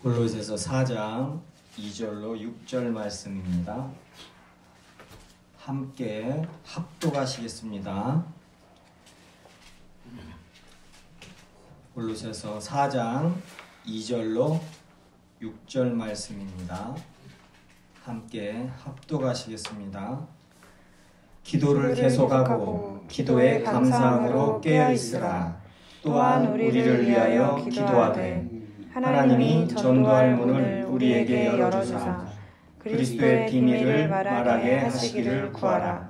골로새서 4장 2절로 6절 말씀입니다. 함께 합독하시겠습니다. 골로새서 4장 2절로 6절 말씀입니다. 함께 합독하시겠습니다. 기도를 계속하고 기도에 감사함으로 깨어있으라. 또한 우리를 위하여 기도하되 하나님이 전도할 문을 우리에게 열어주사 그리스도의 비밀을 말하게 하시기를 구하라.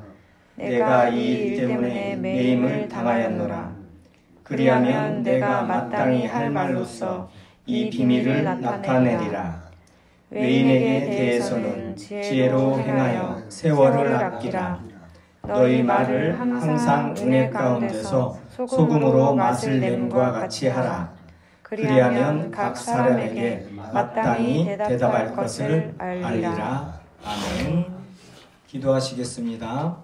내가 이 일 때문에 매임을 당하였노라. 그리하면 내가 마땅히 할 말로써 이 비밀을 나타내리라. 외인에게 대해서는 지혜로 행하여 세월을 아끼라. 너희 말을 항상 은혜 가운데서 소금으로 맛을 냄과 같이 하라. 그리하면 각 사람에게 마땅히 대답할 것을 알리라. 아멘. 기도하시겠습니다.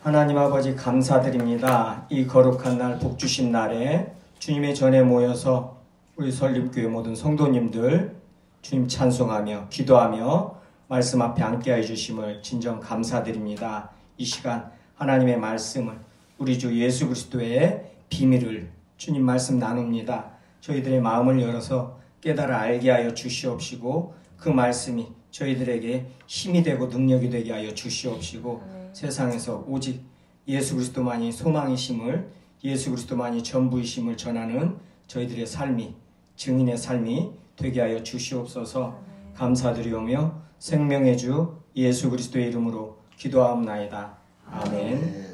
하나님 아버지 감사드립니다. 이 거룩한 날 복 주신 날에 주님의 전에 모여서 우리 설립교회 모든 성도님들 주님 찬송하며 기도하며 말씀 앞에 앉게 해주심을 진정 감사드립니다. 이 시간 하나님의 말씀을 우리 주 예수 그리스도의 비밀을 주님 말씀 나눕니다. 저희들의 마음을 열어서 깨달아 알게 하여 주시옵시고 그 말씀이 저희들에게 힘이 되고 능력이 되게 하여 주시옵시고 세상에서 오직 예수 그리스도만이 소망이심을 예수 그리스도만이 전부이심을 전하는 저희들의 삶이 증인의 삶이 되게 하여 주시옵소서. 감사드리오며 생명의 주 예수 그리스도의 이름으로 기도하옵나이다. 아멘.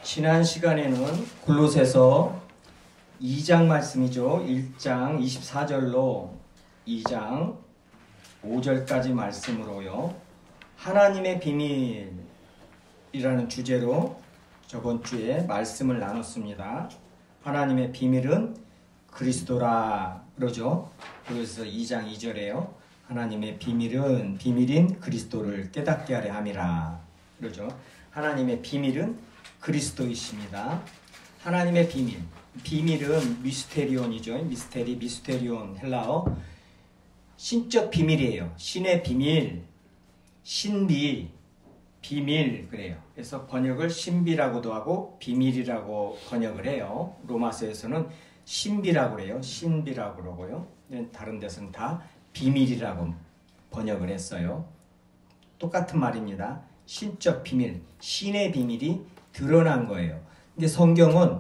지난 시간에는 골로새서 2장 말씀이죠. 1장 24절로 2장 5절까지 말씀으로요. 하나님의 비밀이라는 주제로 저번 주에 말씀을 나눴습니다. 하나님의 비밀은 그리스도라 그러죠. 그래서 2장 2절에요. 하나님의 비밀인 그리스도를 깨닫게 하려 함이라 그러죠. 하나님의 비밀은 그리스도이십니다. 하나님의 비밀은 미스테리온이죠. 미스테리온 헬라어 신적 비밀이에요. 신의 비밀, 신비, 비밀 그래요. 그래서 번역을 신비라고도 하고 비밀이라고 번역을 해요. 로마서에서는 신비라고 그래요. 신비라고 그러고요. 다른 데서는 다 비밀이라고 번역을 했어요. 똑같은 말입니다. 신적 비밀, 신의 비밀이 드러난 거예요. 근데 성경은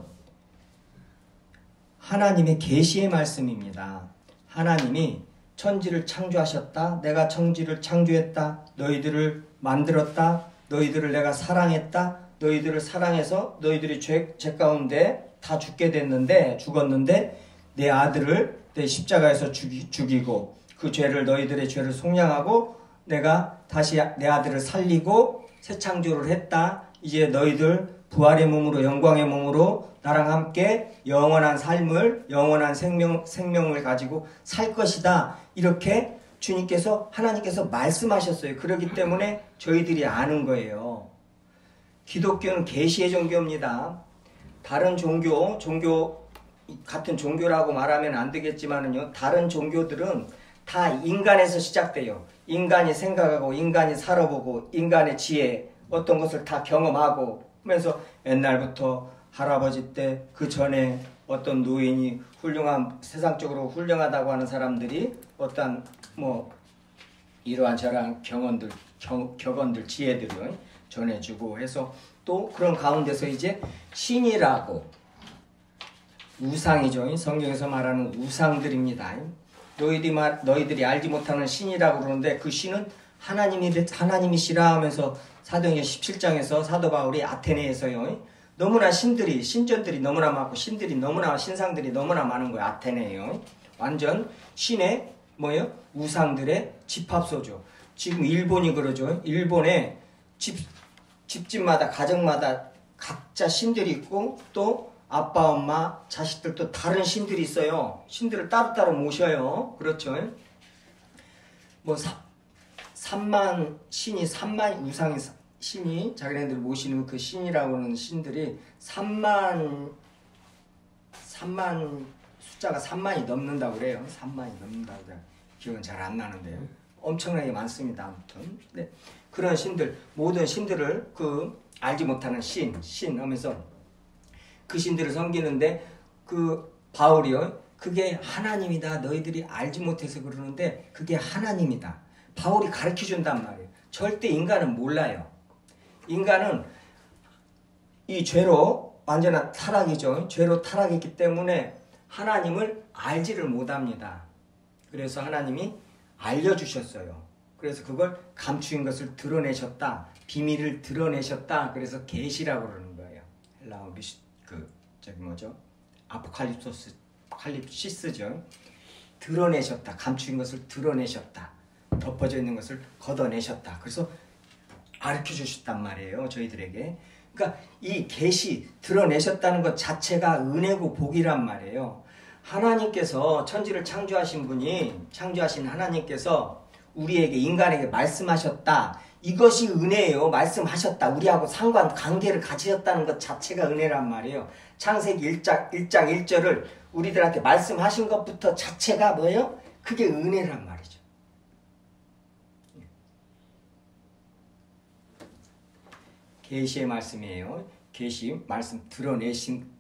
하나님의 계시의 말씀입니다. 하나님이 천지를 창조하셨다. 내가 천지를 창조했다. 너희들을 만들었다. 너희들을 내가 사랑했다. 너희들을 사랑해서 너희들이 죄 가운데 다 죽었는데 내 아들을 내 십자가에서 죽이고 그 죄를 너희들의 죄를 속량하고 내가 다시 내 아들을 살리고 새 창조를 했다. 이제 너희들 부활의 몸으로 영광의 몸으로 나랑 함께 영원한 삶을 영원한 생명을 가지고 살 것이다. 이렇게 하나님께서 말씀하셨어요. 그렇기 때문에 저희들이 아는 거예요. 기독교는 계시의 종교입니다. 다른 종교 같은 종교라고 말하면 안 되겠지만은요. 다른 종교들은 다 인간에서 시작돼요. 인간이 생각하고 인간이 살아보고 인간의 지혜 어떤 것을 다 경험하고 하면서 옛날부터 할아버지 때 그 전에 어떤 노인이 세상적으로 훌륭하다고 하는 사람들이 어떤 이러한 저러한 격언들 지혜들을 전해주고 해서 또 그런 가운데서 이제 신이라고 우상이죠. 성경에서 말하는 우상들입니다. 너희들이 알지 못하는 신이라고 그러는데 그 신은 하나님이시라 하면서 사도행전 17장에서 사도 바울이 아테네에서요. 너무나 신전들이 너무나 많고 신상들이 너무나 많은 거예요. 아테네에요. 완전 신의 우상들의 집합소죠. 지금 일본이 그러죠. 일본에 집집마다 가정마다 각자 신들이 있고 또 아빠 엄마 자식들도 다른 신들이 있어요. 신들을 따로따로 모셔요. 그렇죠. 3만 우상이 신이 자기네들 모시는 그 신이라고 하는 신들이 3만 숫자가 3만이 넘는다고 그래요. 3만이 넘는다고 그래요. 기억은 잘 안 나는데요. 엄청나게 많습니다. 아무튼. 네. 그런 신들, 모든 신들을 알지 못하는 신 하면서 그 신들을 섬기는데 바울이요. 그게 하나님이다. 너희들이 알지 못해서 그러는데 그게 하나님이다. 바울이 가르쳐 준단 말이에요. 절대 인간은 몰라요. 인간은 이 죄로 완전한 타락이죠. 죄로 타락했기 때문에 하나님을 알지를 못합니다. 그래서 하나님이 알려주셨어요. 그래서 그걸 감추인 것을 드러내셨다. 비밀을 드러내셨다. 그래서 계시라고 그러는 거예요. 헬라어 아포칼립시스죠. 드러내셨다. 감추인 것을 드러내셨다. 덮어져 있는 것을 걷어내셨다. 그래서 가르쳐 주셨단 말이에요. 저희들에게. 그러니까 이 계시 드러내셨다는 것 자체가 은혜고 복이란 말이에요. 하나님께서 천지를 창조하신 분이 창조하신 하나님께서 우리에게 인간에게 말씀하셨다. 이것이 은혜예요. 말씀하셨다. 우리하고 관계를 가지셨다는 것 자체가 은혜란 말이에요. 창세기 1장 1절을 우리들한테 말씀하신 것부터 자체가 뭐예요? 그게 은혜란 말이죠. 계시의 말씀이에요. 계시 말씀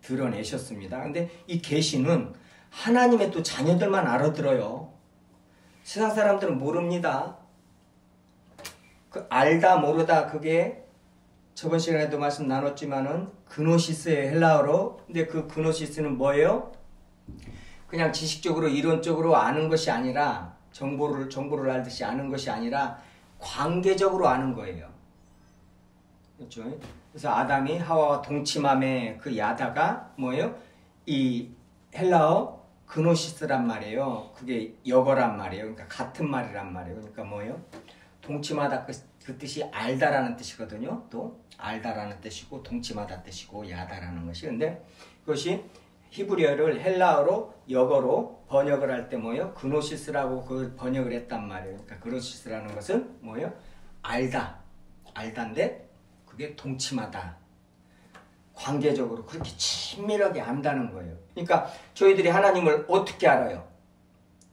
드러내셨습니다. 근데 이 계시는 하나님의 또 자녀들만 알아들어요. 세상 사람들은 모릅니다. 알다 모르다 그게 저번 시간에도 말씀 나눴지만은 그노시스의 헬라어로. 근데 그 그노시스는 뭐예요? 그냥 지식적으로 이론적으로 아는 것이 아니라 정보를 알듯이 아는 것이 아니라 관계적으로 아는 거예요. 그렇죠? 그래서 아담이 하와와 동침함에 그 야다가 뭐예요? 이 헬라어 그노시스란 말이에요. 그게 역어란 말이에요. 그러니까 같은 말이란 말이에요. 그러니까 뭐예요? 동침하다 그 뜻이 알다라는 뜻이거든요. 또 알다라는 뜻이고 동침하다 뜻이고 야다라는 것이. 근데 그것이 히브리어를 헬라어로 역어로 번역을 할 때 뭐예요? 그노시스라고 그 번역을 했단 말이에요. 그러니까 그노시스라는 것은 뭐예요? 알다인데 그게 동침하다. 관계적으로 그렇게 친밀하게 안다는 거예요. 그러니까 저희들이 하나님을 어떻게 알아요?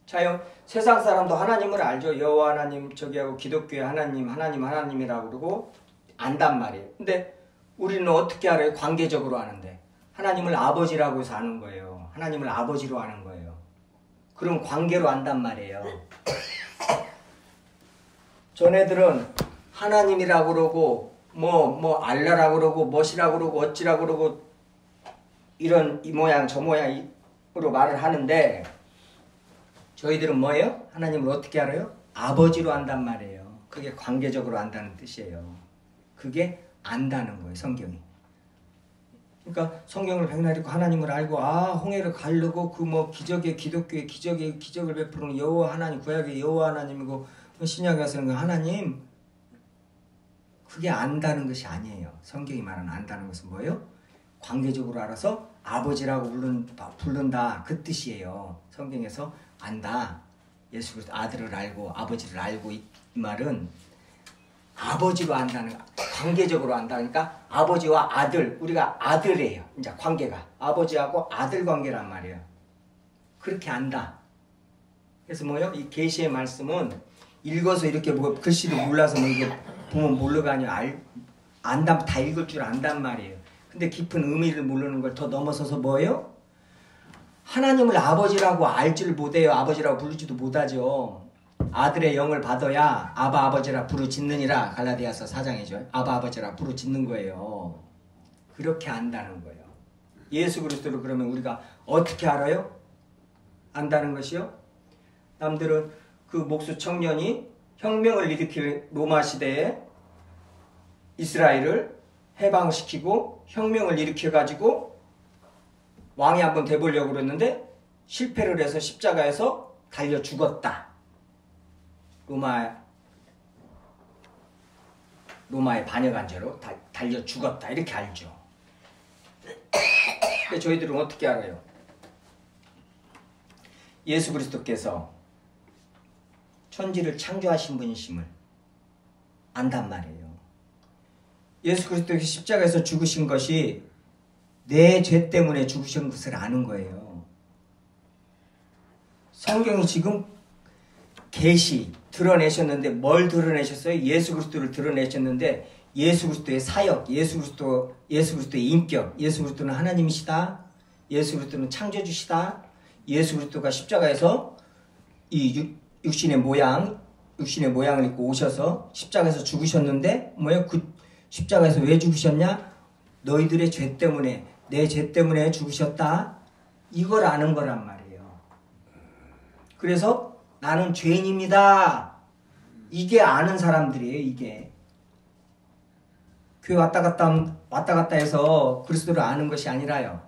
자요, 세상 사람도 하나님을 알죠. 여호와 하나님, 저기하고 기독교의 하나님이라고 그러고 안단 말이에요. 근데 우리는 어떻게 알아요? 관계적으로 아는데. 하나님을 아버지라고 해서 아는 거예요. 하나님을 아버지로 아는 거예요. 그럼 관계로 안단 말이에요. 전애들은 하나님이라고 그러고 뭐 알라라고 그러고 멋이라고 그러고 어찌라고 그러고 이런 이 모양 저 모양으로 말을 하는데 저희들은 뭐예요? 하나님을 어떻게 알아요? 아버지로 안단 말이에요. 그게 관계적으로 안다는 뜻이에요. 그게 안다는 거예요. 성경이. 그러니까 성경을 백날 읽고 하나님을 알고 홍해를 가르고 기적의 기독교의 기적을 베푸는 여호와 하나님, 구약의 여호와 하나님이고 신약에 와서는 하나님, 그게 안다는 것이 아니에요. 성경이 말하는 안다는 것은 뭐예요? 관계적으로 알아서 아버지라고 부른다 그 뜻이에요. 성경에서 안다, 예수 그리스도 아들을 알고 아버지를 알고 이 말은 아버지로 안다는, 관계적으로 안다. 그러니까 아버지와 아들, 우리가 아들이에요. 이제 관계가 아버지하고 아들 관계란 말이에요. 그렇게 안다. 그래서 뭐예요? 이 계시의 말씀은 읽어서 이렇게 글씨도 몰라서 이게 보면 모르가 아니라 안다, 다 읽을 줄 안단 말이에요. 근데 깊은 의미를 모르는 걸 더 넘어서서 뭐예요? 하나님을 아버지라고 알지를 못해요. 아버지라고 부르지도 못하죠. 아들의 영을 받아야 아바 아버지라 부르짖느니라. 갈라디아서 4장이죠. 아바 아버지라 부르짖는 거예요. 그렇게 안다는 거예요. 예수 그리스도를 그러면 우리가 어떻게 알아요? 안다는 것이요? 남들은 그 목수 청년이 혁명을 일으킬 로마 시대에 이스라엘을 해방시키고 혁명을 일으켜가지고 왕이 한번 돼보려고 그랬는데 실패를 해서 십자가에서 달려 죽었다. 로마의 반역한 죄로 달려 죽었다. 이렇게 알죠. 근데 저희들은 어떻게 알아요? 예수 그리스도께서 천지를 창조하신 분이심을 안단 말이에요. 예수 그리스도께서 십자가에서 죽으신 것이 내 죄 때문에 죽으신 것을 아는 거예요. 성경이 지금 계시 드러내셨는데 뭘 드러내셨어요? 예수 그리스도를 드러내셨는데 예수 그리스도의 사역, 예수 그리스도의 인격, 예수 그리스도는 하나님이시다. 예수 그리스도는 창조주시다. 예수 그리스도가 십자가에서 이 육신의 모양을 입고 오셔서 십자가에서 죽으셨는데 뭐예요? 그 십자가에서 왜 죽으셨냐? 너희들의 죄 때문에, 내 죄 때문에 죽으셨다. 이걸 아는 거란 말이에요. 그래서 나는 죄인입니다. 이게 아는 사람들이에요. 이게 교회 왔다 갔다 해서 그리스도를 아는 것이 아니라요.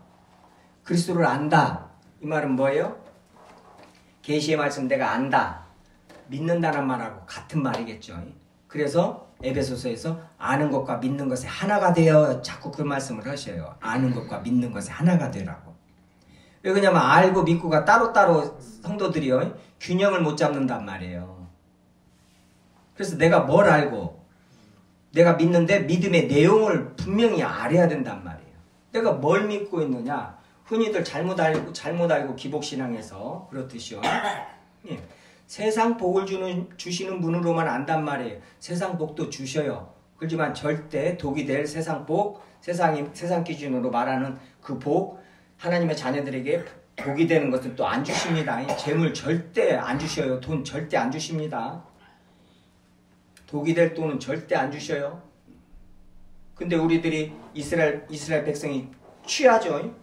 그리스도를 안다. 이 말은 뭐예요? 계시의 말씀 내가 안다. 믿는다는 말하고 같은 말이겠죠. 그래서 에베소서에서 아는 것과 믿는 것에 하나가 되어 자꾸 그 말씀을 하셔요. 아는 것과 믿는 것에 하나가 되라고. 왜 그러냐면 알고 믿고가 따로따로 성도들이요. 균형을 못 잡는단 말이에요. 그래서 내가 뭘 알고 내가 믿는데 믿음의 내용을 분명히 알아야 된단 말이에요. 내가 뭘 믿고 있느냐. 흔히들 잘못 알고 기복신앙에서 그렇듯이요. 예. 세상 복을 주시는 분으로만 안단 말이에요. 세상 복도 주셔요. 그렇지만 절대 독이 될 세상 복, 세상 기준으로 말하는 그 복, 하나님의 자녀들에게 복이 되는 것은 또 안 주십니다. 재물 절대 안 주셔요. 돈 절대 안 주십니다. 독이 될 돈은 절대 안 주셔요. 근데 우리들이 이스라엘 백성이 취하죠.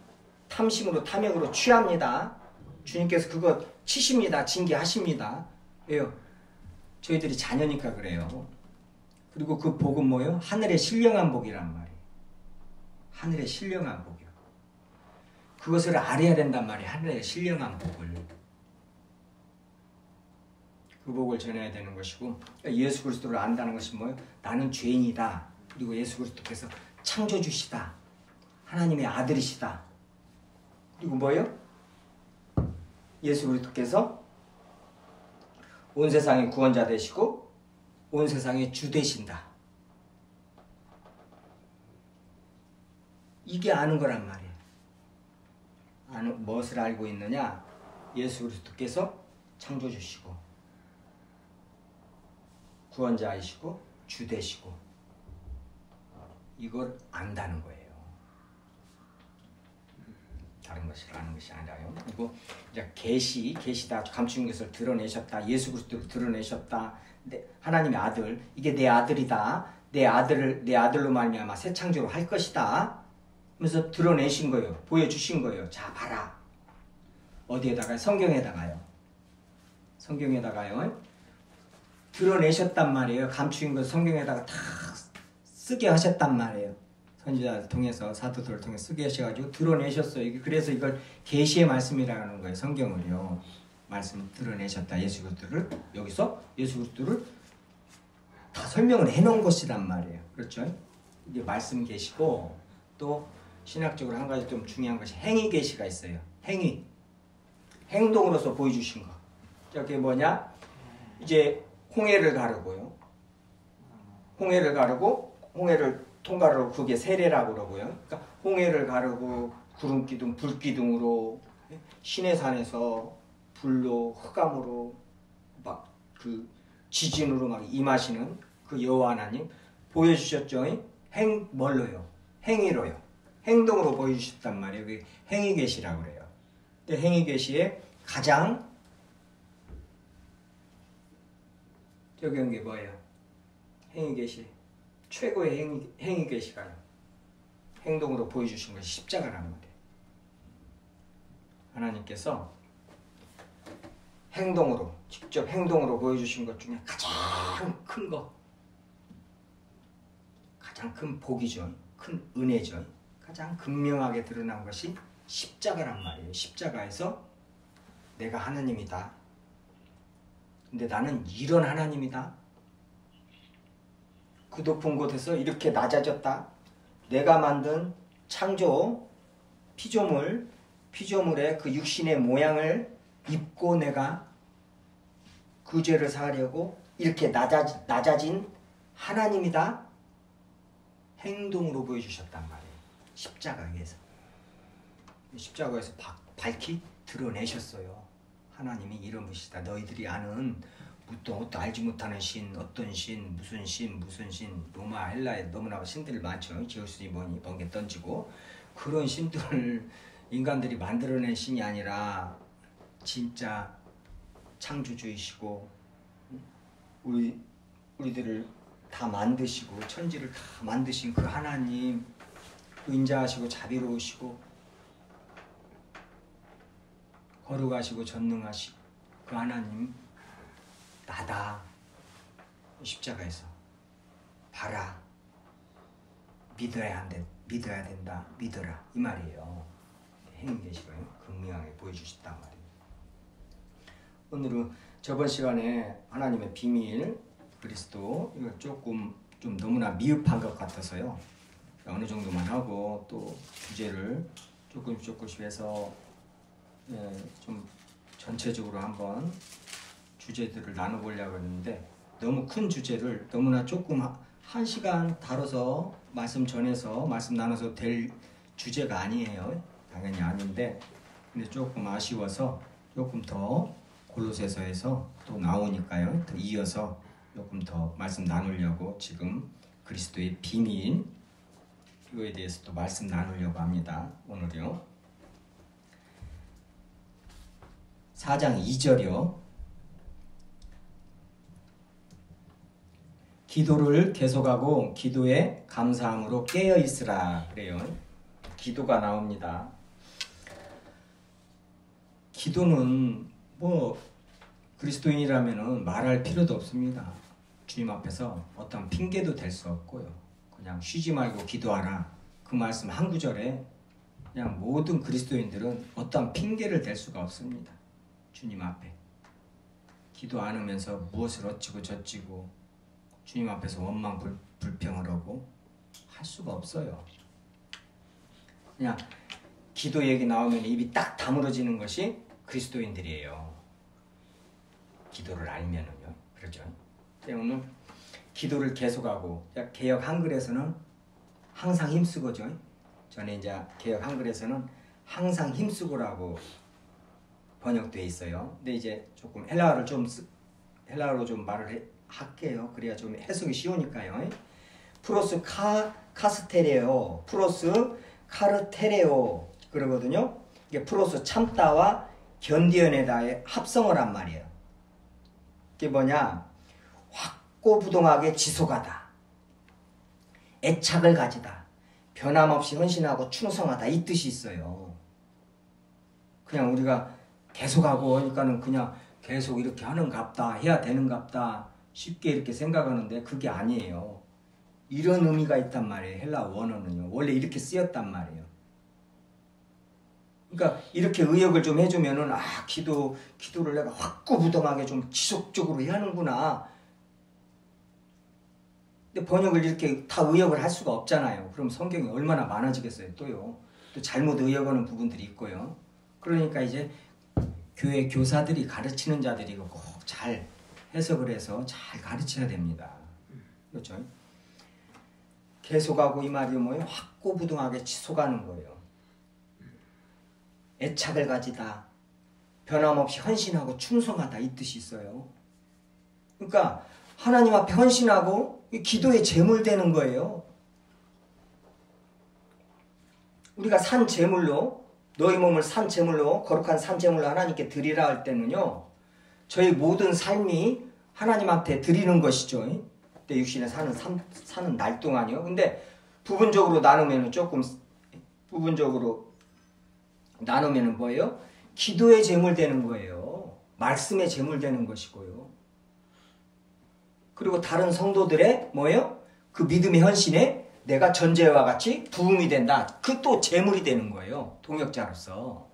탐심으로 탐욕으로 취합니다. 주님께서 그거 치십니다. 징계하십니다. 왜요? 저희들이 자녀니까 그래요. 그리고 그 복은 뭐예요? 하늘의 신령한 복이란 말이에요. 하늘의 신령한 복이요. 그것을 알아야 된단 말이에요. 하늘의 신령한 복을. 그 복을 전해야 되는 것이고, 예수 그리스도를 안다는 것이 뭐예요? 나는 죄인이다. 그리고 예수 그리스도께서 창조주시다. 하나님의 아들이시다. 그리고 뭐예요? 예수 그리스도께서 온 세상의 구원자 되시고 온 세상의 주 되신다. 이게 아는 거란 말이에요. 무엇을 알고 있느냐? 예수 그리스도께서 창조주시고 구원자이시고 주 되시고 이걸 안다는 거예요. 다른 것을 아는 것이 아니라요. 그리고 이제 계시다. 감추인 것을 드러내셨다. 예수 그리스도를 드러내셨다. 하나님의 아들, 이게 내 아들이다. 내 아들로 말미암아 새 창조로 할 것이다. 그래서 드러내신 거예요. 보여주신 거예요. 자, 봐라. 어디에다가요? 성경에다가요. 드러내셨단 말이에요. 감추인 것 성경에다가 다 쓰게 하셨단 말이에요. 선지자를 통해서 사도들을 통해 쓰게 하셔가지고 드러내셨어요. 그래서 이걸 계시의 말씀이라는 거예요. 성경을요. 말씀 드러내셨다. 예수 그리스도를 여기서 예수 그리스도를 다 설명을 해놓은 것이란 말이에요. 그렇죠? 이게 말씀 계시고 또 신학적으로 한 가지 좀 중요한 것이 행위 계시가 있어요. 행동으로서 보여주신 거. 저게 뭐냐? 이제 홍해를 가르고요. 홍해를 통가르고 그게 세례라고 그러고요. 그러니까 홍해를 가르고 구름기둥, 불기둥으로 시내 산에서 불로 흑암으로 막 그 지진으로 막 임하시는 그 여호와 하나님 보여주셨죠. 뭘로요? 행위로요. 행동으로 보여주셨단 말이에요. 그게 행위 계시라고 그래요. 근데 행위 계시에 가장 적용한 게 뭐예요? 행위 계시. 최고의 행위 계시가요. 행동으로 보여주신 것이 십자가란 말이에요. 하나님께서 직접 행동으로 보여주신 것 중에 가장 큰 거, 가장 큰 복이죠. 큰 은혜죠. 가장 극명하게 드러난 것이 십자가란 말이에요. 십자가에서 내가 하나님이다. 근데 나는 이런 하나님이다. 그 높은 곳에서 이렇게 낮아졌다. 내가 만든 창조 피조물의 그 육신의 모양을 입고 내가 그 죄를 사하려고 이렇게 낮아진 하나님이다. 행동으로 보여주셨단 말이에요. 십자가에서 밝히 드러내셨어요. 하나님이 이런 분이시다. 너희들이 아는 또 알지 못하는 신, 어떤 신, 무슨 신, 로마, 헬라에 너무나 신들이 많죠. 제우스니 뭐니 번개 던지고 그런 신들을 인간들이 만들어낸 신이 아니라 진짜 창조주이시고 우리들을 다 만드시고 천지를 다 만드신 그 하나님, 인자하시고 자비로우시고 거룩하시고 전능하시고 그 하나님 나다. 십자가에서 봐라. 믿어야 된다. 믿어라. 이 말이에요. 행위계시를 극명하게 보여주셨단 말이에요. 오늘은 저번 시간에 하나님의 비밀 그리스도 이거 조금 좀 너무나 미흡한 것 같아서요. 어느 정도만 하고 또 주제를 조금씩 해서 좀 전체적으로 한번 주제들을 나눠보려고 했는데 너무 큰 주제를 너무나 조금 한 시간 다뤄서 말씀 전해서 말씀 나눠서 될 주제가 아니에요. 당연히 아닌데 근데 조금 아쉬워서 조금 더 골로새서에서 또 나오니까요. 더 이어서 조금 더 말씀 나누려고 지금 그리스도의 비밀 이거에 대해서 또 말씀 나누려고 합니다. 오늘요. 4장 2절이요. 기도를 계속하고 기도에 감사함으로 깨어있으라 그래요. 기도가 나옵니다. 기도는 뭐 그리스도인이라면 말할 필요도 없습니다. 주님 앞에서 어떤 핑계도 될 수 없고요. 그냥 쉬지 말고 기도하라. 그 말씀 한 구절에 그냥 모든 그리스도인들은 어떤 핑계를 댈 수가 없습니다. 주님 앞에 기도 안 하면서 무엇을 어찌고 저찌고 주님 앞에서 원망 불평을 하고 할 수가 없어요. 그냥 기도 얘기 나오면 입이 딱 다물어지는 것이 그리스도인들이에요. 기도를 알면은요. 그렇죠. 오늘 기도를 계속하고 개역 한글에서는 항상 힘쓰고죠. 전에 이제 개역 한글에서는 항상 힘쓰고라고 번역되어 있어요. 근데 이제 조금 헬라어로 좀 말을 할게요. 그래야 좀 해석이 쉬우니까요. 프로스 카스테레오, 프로스 카르테레오 그러거든요. 이게 프로스 참다와 견디어내다의 합성어란 말이에요. 이게 뭐냐? 확고부동하게 지속하다, 애착을 가지다, 변함없이 헌신하고 충성하다 이 뜻이 있어요. 그냥 우리가 계속하고 하니까는 그냥 계속 이렇게 하는갑다, 해야 되는갑다 쉽게 이렇게 생각하는데 그게 아니에요. 이런 의미가 있단 말이에요. 헬라 원어는요. 원래 이렇게 쓰였단 말이에요. 그러니까 이렇게 의역을 좀 해주면은 기도를 내가 확고부동하게 좀 지속적으로 해야 하는구나. 근데 번역을 이렇게 다 의역을 할 수가 없잖아요. 그럼 성경이 얼마나 많아지겠어요. 또요. 또 잘못 의역하는 부분들이 있고요. 그러니까 이제 교회 교사들이 가르치는 자들이 꼭 잘 해석을 해서 잘 가르쳐야 됩니다. 그렇죠? 계속하고 이 말이 뭐예요? 확고부동하게 지속하는 거예요. 애착을 가지다, 변함없이 헌신하고 충성하다 이 뜻이 있어요. 그러니까 하나님 앞에 헌신하고 기도의 제물 되는 거예요. 우리가 산 제물로 너희 몸을 산 제물로 거룩한 산 제물로 하나님께 드리라 할 때는요. 저희 모든 삶이 하나님한테 드리는 것이죠. 내 육신에 사는 날 동안이요. 근데 부분적으로 나누면은 뭐예요? 기도의 제물 되는 거예요. 말씀의 제물 되는 것이고요. 그리고 다른 성도들의 뭐예요? 그 믿음의 헌신에 내가 전제와 같이 부음이 된다. 그 또 제물이 되는 거예요. 동역자로서.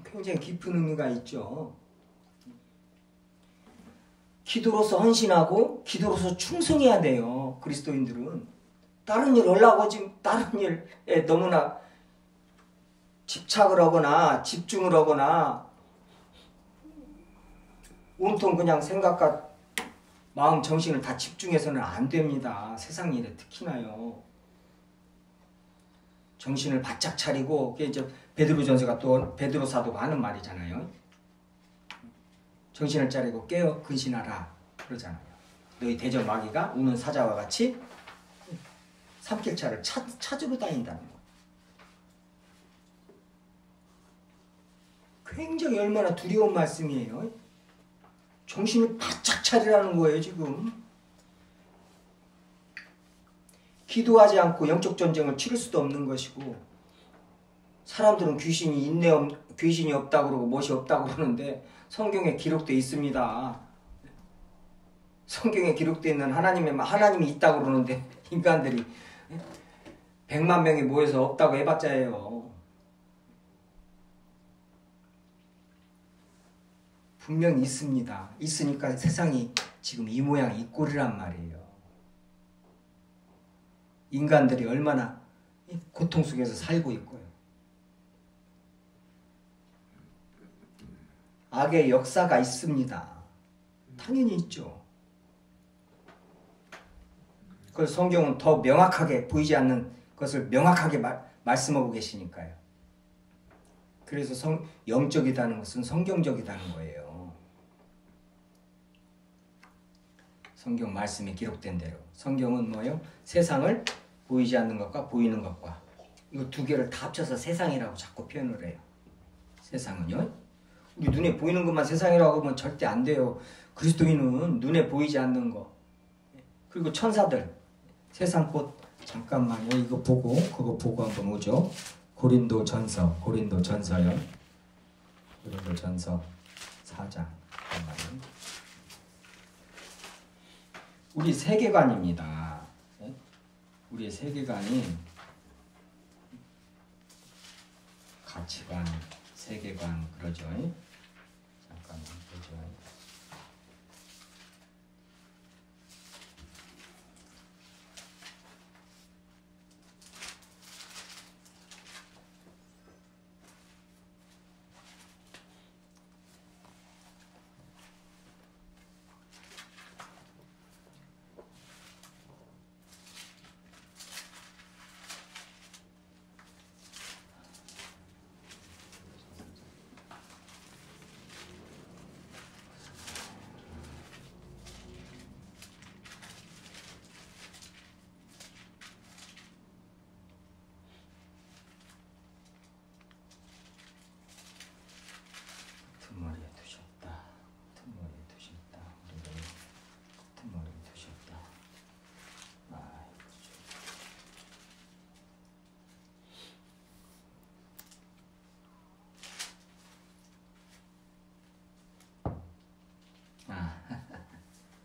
굉장히 깊은 의미가 있죠. 기도로서 헌신하고 기도로서 충성해야 돼요. 그리스도인들은. 다른 일 하려고 하지 다른 일에 너무나 집착을 하거나 집중을 하거나 온통 그냥 생각과 마음 정신을 다 집중해서는 안 됩니다. 세상 일에 특히나요. 정신을 바짝 차리고, 그게 이제 베드로전서가 또 베드로 사도가 하는 말이잖아요. 정신을 차리고 깨어 근신하라 그러잖아요. 너희 대적 마귀가 우는 사자와 같이 삼킬차를 찾으러 다닌다는 거. 굉장히 얼마나 두려운 말씀이에요. 정신을 바짝 차리라는 거예요, 지금. 기도하지 않고 영적 전쟁을 치를 수도 없는 것이고, 사람들은 귀신이 없다고 그러고 못이 없다고 그러는데 성경에 기록되어 있습니다. 성경에 기록되어 있는 하나님이 있다고 그러는데 인간들이 100만 명이 모여서 없다고 해봤자예요. 분명히 있습니다. 있으니까 세상이 지금 이 모양 이 꼴이란 말이에요. 인간들이 얼마나 고통 속에서 살고 있고요. 악의 역사가 있습니다. 당연히 있죠. 그걸 성경은 더 명확하게 보이지 않는 것을 명확하게 말씀하고 계시니까요. 그래서 영적이라는 것은 성경적이라는 거예요. 성경 말씀에 기록된 대로. 성경은 뭐예요? 세상을 보이지 않는 것과 보이는 것과 이거 두 개를 다 합쳐서 세상이라고 자꾸 표현을 해요. 세상은요. 우리 눈에 보이는 것만 세상이라고 하면 절대 안 돼요. 그리스도인은 눈에 보이지 않는 거. 그리고 천사들. 세상 꽃. 잠깐만요. 이거 보고 그거 보고 한번 오죠. 고린도전서요. 고린도전서 4장. 우리 세계관입니다. 우리의 세계관이 가치관, 세계관 그러죠. 잠깐만 보죠.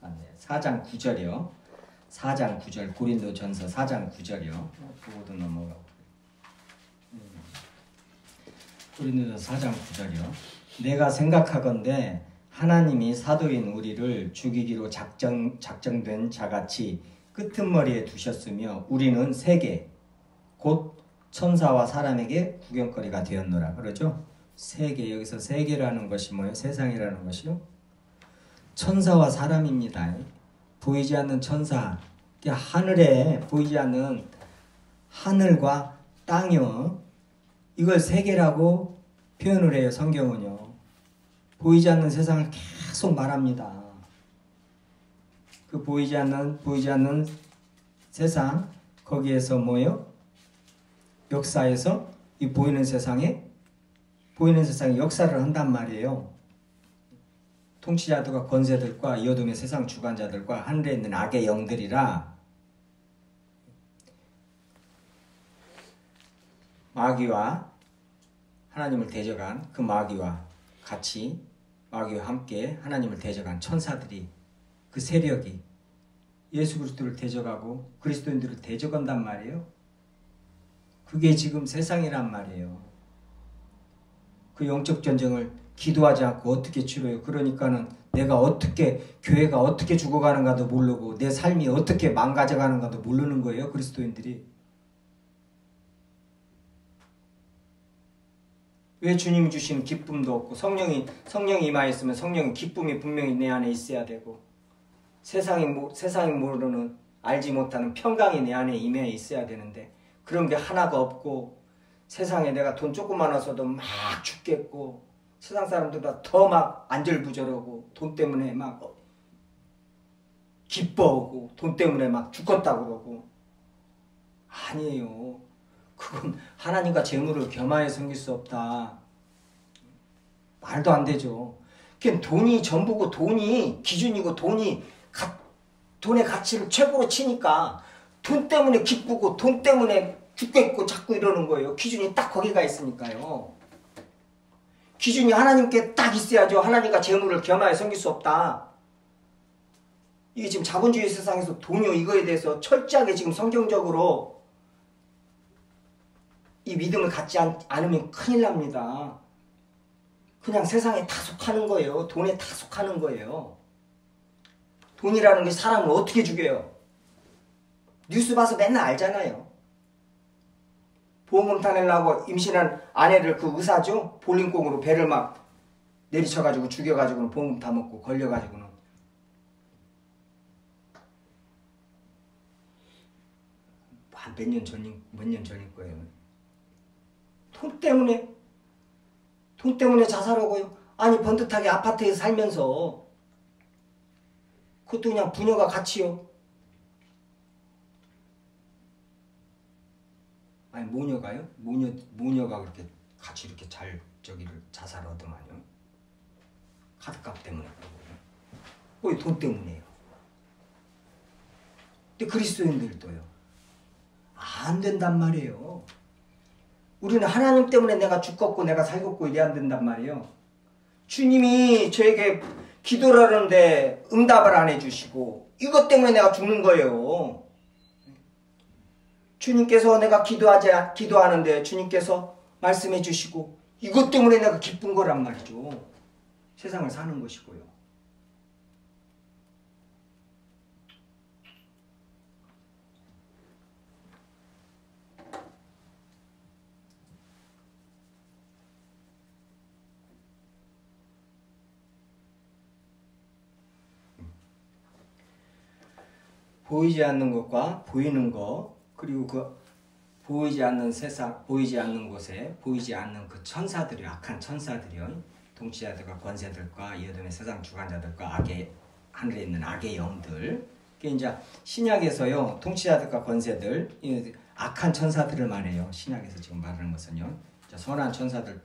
맞네. 4장 9절이요. 4장 9절 고린도전서 4장 9절이요. 보고도 넘어가고. 고린도전서 4장 9절이요. 내가 생각하건대 하나님이 사도인 우리를 죽이기로 작정된 자같이 끄트머리에 두셨으며 우리는 세계 곧 천사와 사람에게 구경거리가 되었노라. 그러죠? 세계, 여기서 세계라는 것이 뭐예요? 세상이라는 것이요? 천사와 사람입니다. 보이지 않는 천사, 하늘에 보이지 않는 하늘과 땅이요. 이걸 세계라고 표현을 해요. 성경은요. 보이지 않는 세상을 계속 말합니다. 그 보이지 않는 세상, 거기에서 뭐예요? 역사에서 이 보이는 세상에 역사를 한단 말이에요. 통치자들과 권세들과 이 어둠의 세상 주관자들과 하늘에 있는 악의 영들이라 마귀와 하나님을 대적한 그 마귀와 함께 하나님을 대적한 천사들이 그 세력이 예수 그리스도를 대적하고 그리스도인들을 대적한단 말이에요. 그게 지금 세상이란 말이에요. 그 영적 전쟁을 기도하지 않고 어떻게 치료해요? 그러니까는 교회가 어떻게 죽어가는가도 모르고 내 삶이 어떻게 망가져가는가도 모르는 거예요. 그리스도인들이. 왜 주님이 주신 기쁨도 없고 성령이 임하였으면 성령의 기쁨이 분명히 내 안에 있어야 되고 세상이 모르는 알지 못하는 평강이 내 안에 임해 있어야 되는데 그런 게 하나가 없고 세상에 내가 돈 조금 많아서도 막 죽겠고 세상 사람들보다 더 막 안절부절하고 돈 때문에 막 기뻐하고 돈 때문에 막 죽겠다고 그러고 아니에요. 그건 하나님과 재물을 겸하여 섬길 수 없다. 말도 안 되죠. 그냥 돈이 전부고 돈이 기준이고 돈의 가치를 최고로 치니까 돈 때문에 기쁘고 돈 때문에 죽겠고 자꾸 이러는 거예요. 기준이 딱 거기가 있으니까요. 기준이 하나님께 딱 있어야죠. 하나님과 재물을 겸하여 섬길 수 없다. 이게 지금 자본주의 세상에서 돈이요 이거에 대해서 철저하게 지금 성경적으로 이 믿음을 갖지 않으면 큰일 납니다. 그냥 세상에 다 속하는 거예요. 돈에 다 속하는 거예요. 돈이라는 게 사람을 어떻게 죽여요? 뉴스 봐서 맨날 알잖아요. 보험금 타내려고 임신한 아내를 그 의사죠? 볼링공으로 배를 막 내리쳐가지고 죽여가지고는 보험금 다 먹고 걸려가지고는 한 몇 년 전일 거예요. 돈 때문에 자살하고요. 아니 번듯하게 아파트에 살면서 그것도 그냥 부녀가 같이요. 아니 모녀가요? 모녀가 그렇게 같이 이렇게 자살하더만요. 카드값 때문에 그러고요. 돈 때문에요. 근데 그리스도인들도요. 안 된단 말이에요. 우리는 하나님 때문에 내가 죽겠고 내가 살겠고 이래 안 된단 말이에요. 주님이 저에게 기도를 하는데 응답을 안 해주시고 이것 때문에 내가 죽는 거예요. 주님께서 내가 기도하는데 주님께서 말씀해 주시고 이것 때문에 내가 기쁜 거란 말이죠. 세상을 사는 것이고요. 보이지 않는 것과 보이는 것, 그리고 그 보이지 않는 세상, 보이지 않는 곳에 보이지 않는 그 천사들이, 악한 천사들이요, 통치자들과 권세들과 이 어둠의 세상 주관자들과 하늘에 있는 악의 영들. 그게 이제 신약에서요, 통치자들과 권세들, 악한 천사들을 말해요. 신약에서 지금 말하는 것은요. 선한 천사들은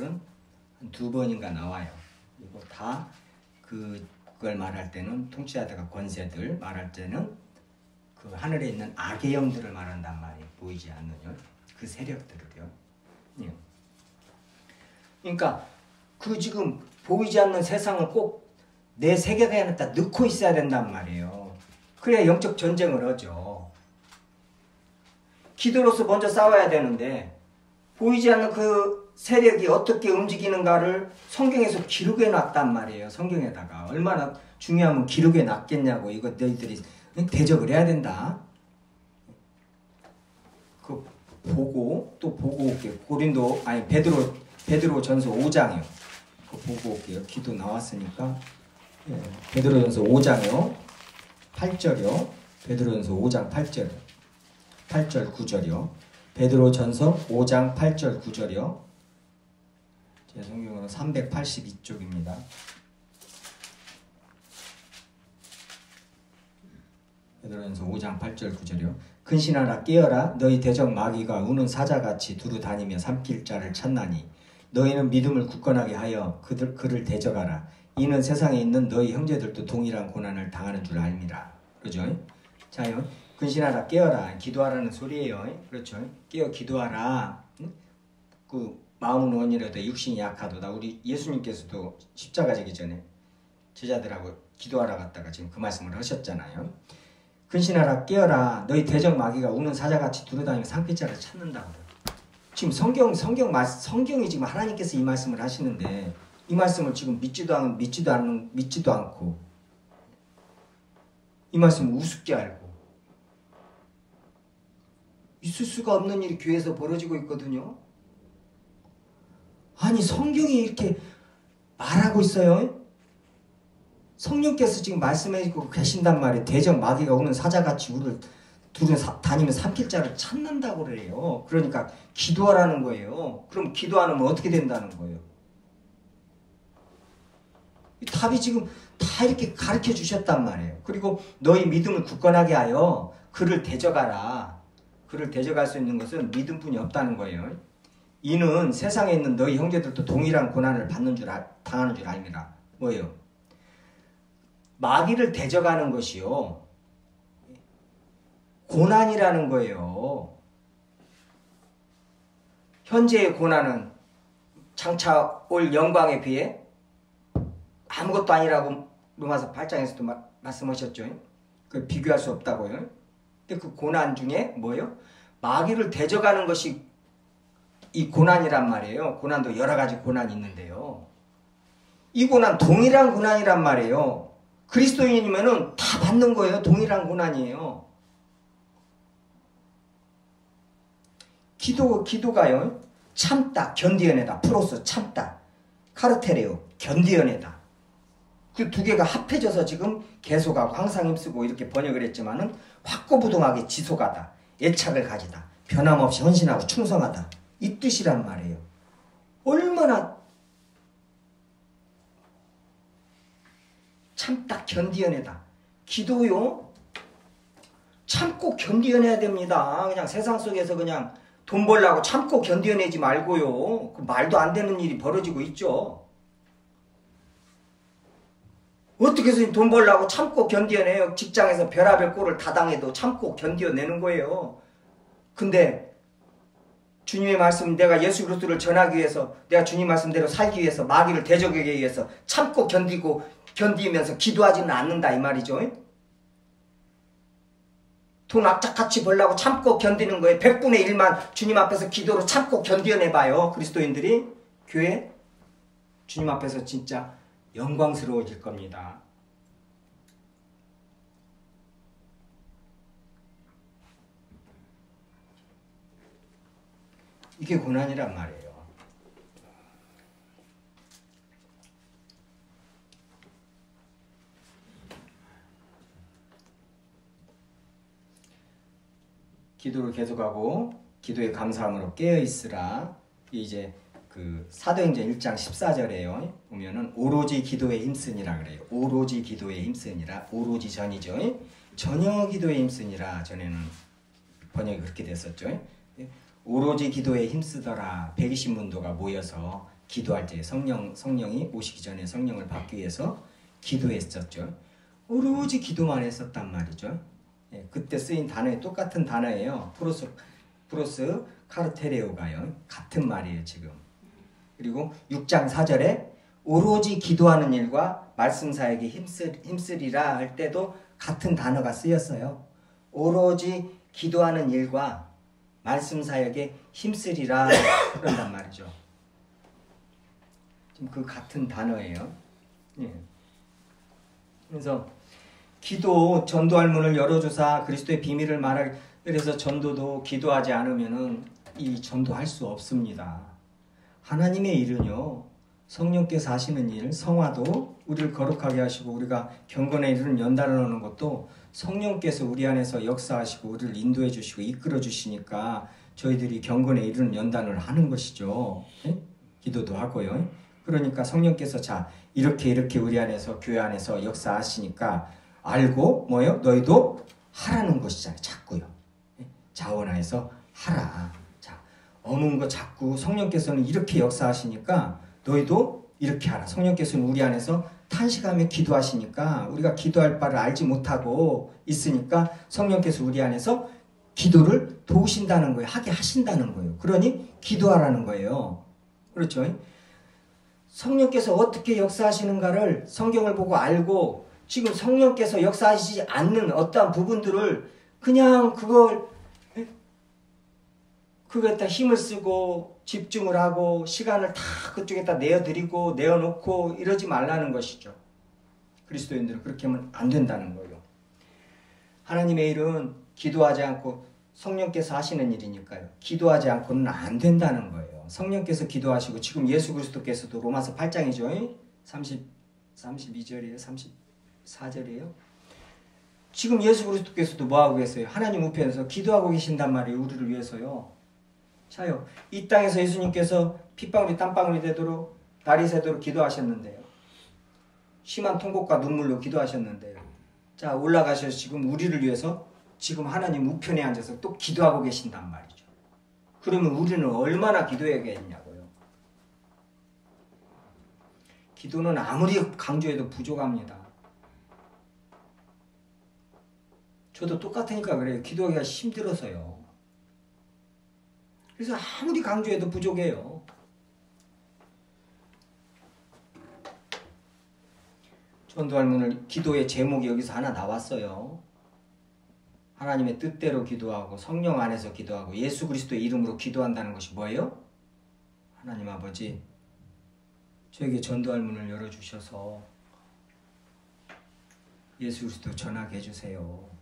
한 2번인가 나와요. 그리고 다 그걸 말할 때는 통치자들과 권세들 말할 때는 그 하늘에 있는 악의 영들을 말한단 말이에요. 보이지 않는요. 그 세력들을요. 예. 그러니까 그 지금 보이지 않는 세상을 꼭 내 세계관에다 넣고 있어야 된단 말이에요. 그래야 영적 전쟁을 하죠. 기도로서 먼저 싸워야 되는데 보이지 않는 그 세력이 어떻게 움직이는가를 성경에서 기록해 놨단 말이에요. 성경에다가. 얼마나 중요하면 기록해 놨겠냐고. 이거 너희들이 대적을 해야 된다. 그 보고 또 보고 올게요. 베드로 전서 5장이요. 그 보고 올게요. 기도 나왔으니까. 예, 베드로 전서 5장이요. 8절이요. 베드로 전서 5장 8절. 8절 9절이요. 베드로 전서 5장 8절 9절이요. 제 성경으로 382쪽입니다. 베드로전서 5장 8절 9절이요. 근신하라 깨어라 너희 대적 마귀가 우는 사자같이 두루 다니며 삼킬 자를 찾나니 너희는 믿음을 굳건하게 하여 그를 대적하라. 이는 세상에 있는 너희 형제들도 동일한 고난을 당하는 줄 알미라. 그렇죠? 자요. 근신하라 깨어라 기도하라는 소리예요. 그렇죠? 깨어 기도하라. 그 마음은 원이라도 육신이 약하도다. 우리 예수님께서도 십자가 지기 전에 제자들하고 기도하러 갔다가 지금 그 말씀을 하셨잖아요. 근신하라 깨어라 너희 대적 마귀가 우는 사자같이 두루다니며 상피자를 찾는다고. 지금 성경이 지금 하나님께서 이 말씀을 하시는데 이 말씀을 지금 믿지도 않고 이 말씀을 우습게 알고 있을 수가 없는 일이 교회에서 벌어지고 있거든요. 아니 성경이 이렇게 말하고 있어요. 성령께서 지금 말씀해주고 계신단 말이에요. 대적 마귀가 오는 사자같이 우리를 둘은 다니면 삼킬자를 찾는다고 그래요. 그러니까 기도하라는 거예요. 그럼 기도 안 하면 어떻게 된다는 거예요? 답이 지금 다 이렇게 가르쳐 주셨단 말이에요. 그리고 너희 믿음을 굳건하게 하여 그를 대적하라. 그를 대적할 수 있는 것은 믿음뿐이 없다는 거예요. 이는 세상에 있는 너희 형제들도 동일한 고난을 당하는 줄 알미라. 뭐예요? 마귀를 대적하는 것이요, 고난이라는 거예요. 현재의 고난은 장차 올 영광에 비해 아무것도 아니라고 로마서 8장에서도 말씀하셨죠. 그 비교할 수 없다고요. 근데 그 고난 중에 뭐예요? 마귀를 대적하는 것이 이 고난이란 말이에요. 고난도 여러 가지 고난이 있는데요. 이 고난 동일한 고난이란 말이에요. 그리스도인이면은 다 받는 거예요. 동일한 고난이에요. 기도가요. 참다, 견디어내다. 프로스 참다. 카르테레오, 견디어내다. 그 두 개가 합해져서 지금 계속하고 항상 힘쓰고 이렇게 번역을 했지만은 확고부동하게 지속하다. 애착을 가지다. 변함없이 헌신하고 충성하다. 이 뜻이란 말이에요. 얼마나 참다, 견디어내다. 기도요. 참고 견디어내야 됩니다. 그냥 세상 속에서 그냥 돈 벌려고 참고 견디어내지 말고요. 그 말도 안 되는 일이 벌어지고 있죠. 어떻게 해서 돈 벌려고 참고 견디어내요? 직장에서 별의별 꼴을 다 당해도 참고 견디어내는 거예요. 근데 주님의 말씀, 내가 예수 그리스도를 전하기 위해서, 내가 주님 말씀대로 살기 위해서, 마귀를 대적하기 위해서 참고 견디면서 기도하지는 않는다 이 말이죠. 돈 악착같이 벌려고 참고 견디는 거예요. 100분의 1만 주님 앞에서 기도로 참고 견디어내봐요. 그리스도인들이 교회 주님 앞에서 진짜 영광스러워질 겁니다. 이게 고난이란 말이에요. 기도를 계속하고 기도에 감사함으로 깨어있으라. 이제 그 사도행전 1장 14절에요. 보면은 오로지 기도에 힘쓰니라 그래요. 오로지 기도에 힘쓰니라. 오로지 전이죠. 전혀 기도에 힘쓰니라. 전에는 번역이 그렇게 됐었죠. 오로지 기도에 힘쓰더라. 120문도가 모여서 기도할 때 성령이 오시기 전에 성령을 받기 위해서 기도했었죠. 오로지 기도만 했었단 말이죠. 그때 쓰인 단어에 똑같은 단어예요. 프로스 카르테레오가요. 같은 말이에요 지금. 그리고 6장 4절에 오로지 기도하는 일과 말씀사역에 힘쓰리라 할 때도 같은 단어가 쓰였어요. 오로지 기도하는 일과 말씀사역에 힘쓰리라 그런단 말이죠. 지금 그 같은 단어예요. 예. 그래서 기도, 전도할 문을 열어주사 그리스도의 비밀을 말하기. 그래서 전도도 기도하지 않으면은 이 전도할 수 없습니다. 하나님의 일은요, 성령께서 하시는 일, 성화도 우리를 거룩하게 하시고 우리가 경건에 이르는 연단을 하는 것도 성령께서 우리 안에서 역사하시고 우리를 인도해 주시고 이끌어 주시니까 저희들이 경건에 이르는 연단을 하는 것이죠. 예? 기도도 하고요. 그러니까 성령께서 자 이렇게 우리 안에서 교회 안에서 역사하시니까 알고 뭐요? 너희도 하라는 것이잖아요. 자꾸요. 예? 자원하여서 하라. 자, 어문 거 자꾸 성령께서는 이렇게 역사하시니까 너희도 이렇게 하라. 성령께서는 우리 안에서 탄식하며 기도하시니까 우리가 기도할 바를 알지 못하고 있으니까 성령께서 우리 안에서 기도를 도우신다는 거예요. 하게 하신다는 거예요. 그러니 기도하라는 거예요. 그렇죠? 성령께서 어떻게 역사하시는가를 성경을 보고 알고 지금 성령께서 역사하시지 않는 어떠한 부분들을 그냥 그거에다 힘을 쓰고 집중을 하고 시간을 다 그쪽에다 내어드리고 내어놓고 이러지 말라는 것이죠. 그리스도인들은 그렇게 하면 안 된다는 거예요. 하나님의 일은 기도하지 않고 성령께서 하시는 일이니까요. 기도하지 않고는 안 된다는 거예요. 성령께서 기도하시고 지금 예수 그리스도께서도 로마서 8장이죠. 32절이에요. 34절이에요. 지금 예수 그리스도께서도 뭐하고 계세요? 하나님 우편에서 기도하고 계신단 말이에요. 우리를 위해서요. 자요. 이 땅에서 예수님께서 핏방울이 땀방울이 되도록 날이 새도록 기도하셨는데요. 심한 통곡과 눈물로 기도하셨는데요. 자, 올라가셔서 지금 우리를 위해서 지금 하나님 우편에 앉아서 또 기도하고 계신단 말이죠. 그러면 우리는 얼마나 기도해야겠냐고요. 기도는 아무리 강조해도 부족합니다. 저도 똑같으니까 그래요. 기도하기가 힘들어서요. 그래서 아무리 강조해도 부족해요. 전도할 문을 기도의 제목이 여기서 하나 나왔어요. 하나님의 뜻대로 기도하고 성령 안에서 기도하고 예수 그리스도의 이름으로 기도한다는 것이 뭐예요? 하나님 아버지, 저에게 전도할 문을 열어주셔서 예수 그리스도 전하게 해주세요.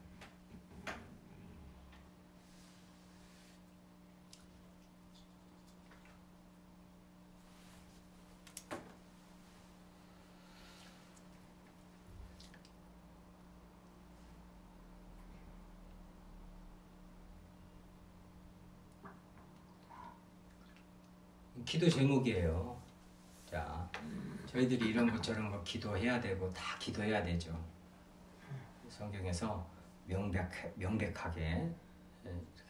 기도 제목이에요. 자, 저희들이 이런 것 저런 거 기도해야 되고 다 기도해야 되죠. 성경에서 명백하게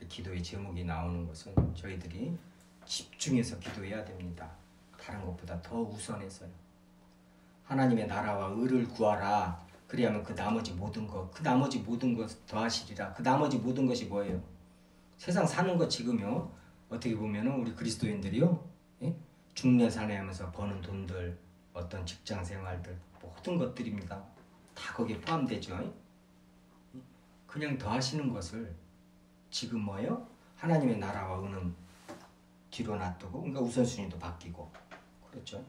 기도의 제목이 나오는 것은 저희들이 집중해서 기도해야 됩니다. 다른 것보다 더 우선해서요. 하나님의 나라와 의를 구하라. 그리하면 그 나머지 모든 것 더하시리라. 그 나머지 모든 것이 뭐예요? 세상 사는 것 지금요. 어떻게 보면은 우리 그리스도인들이요. 중내산에 하면서 버는 돈들, 어떤 직장 생활들, 모든 것들입니다. 다 거기에 포함되죠. 그냥 더하시는 것을 지금 뭐예요? 하나님의 나라와 의는 뒤로 놔두고, 그러니까 우선순위도 바뀌고, 그렇죠?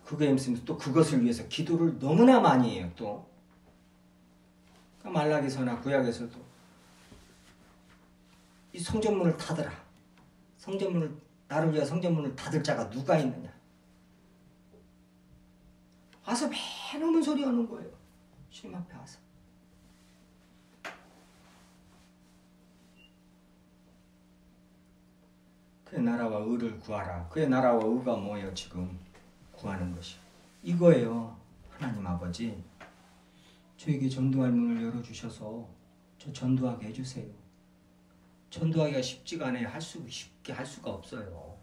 그거에 힘쓰면서 또 그것을 위해서 기도를 너무나 많이 해요. 또 그러니까 말라기서나 구약에서도 이 성전문을 닫으라. 나를 위해 성전문을 닫을 자가 누가 있느냐. 와서 매너문 소리 하는 거예요. 주님 앞에 와서. 그의 나라와 의를 구하라. 그의 나라와 의가 뭐예요? 지금 구하는 것이 이거예요. 하나님 아버지, 저에게 전도할 문을 열어주셔서 저 전도하게 해주세요. 전도하기가 쉽지가 않아요. 쉽게 할 수가 없어요.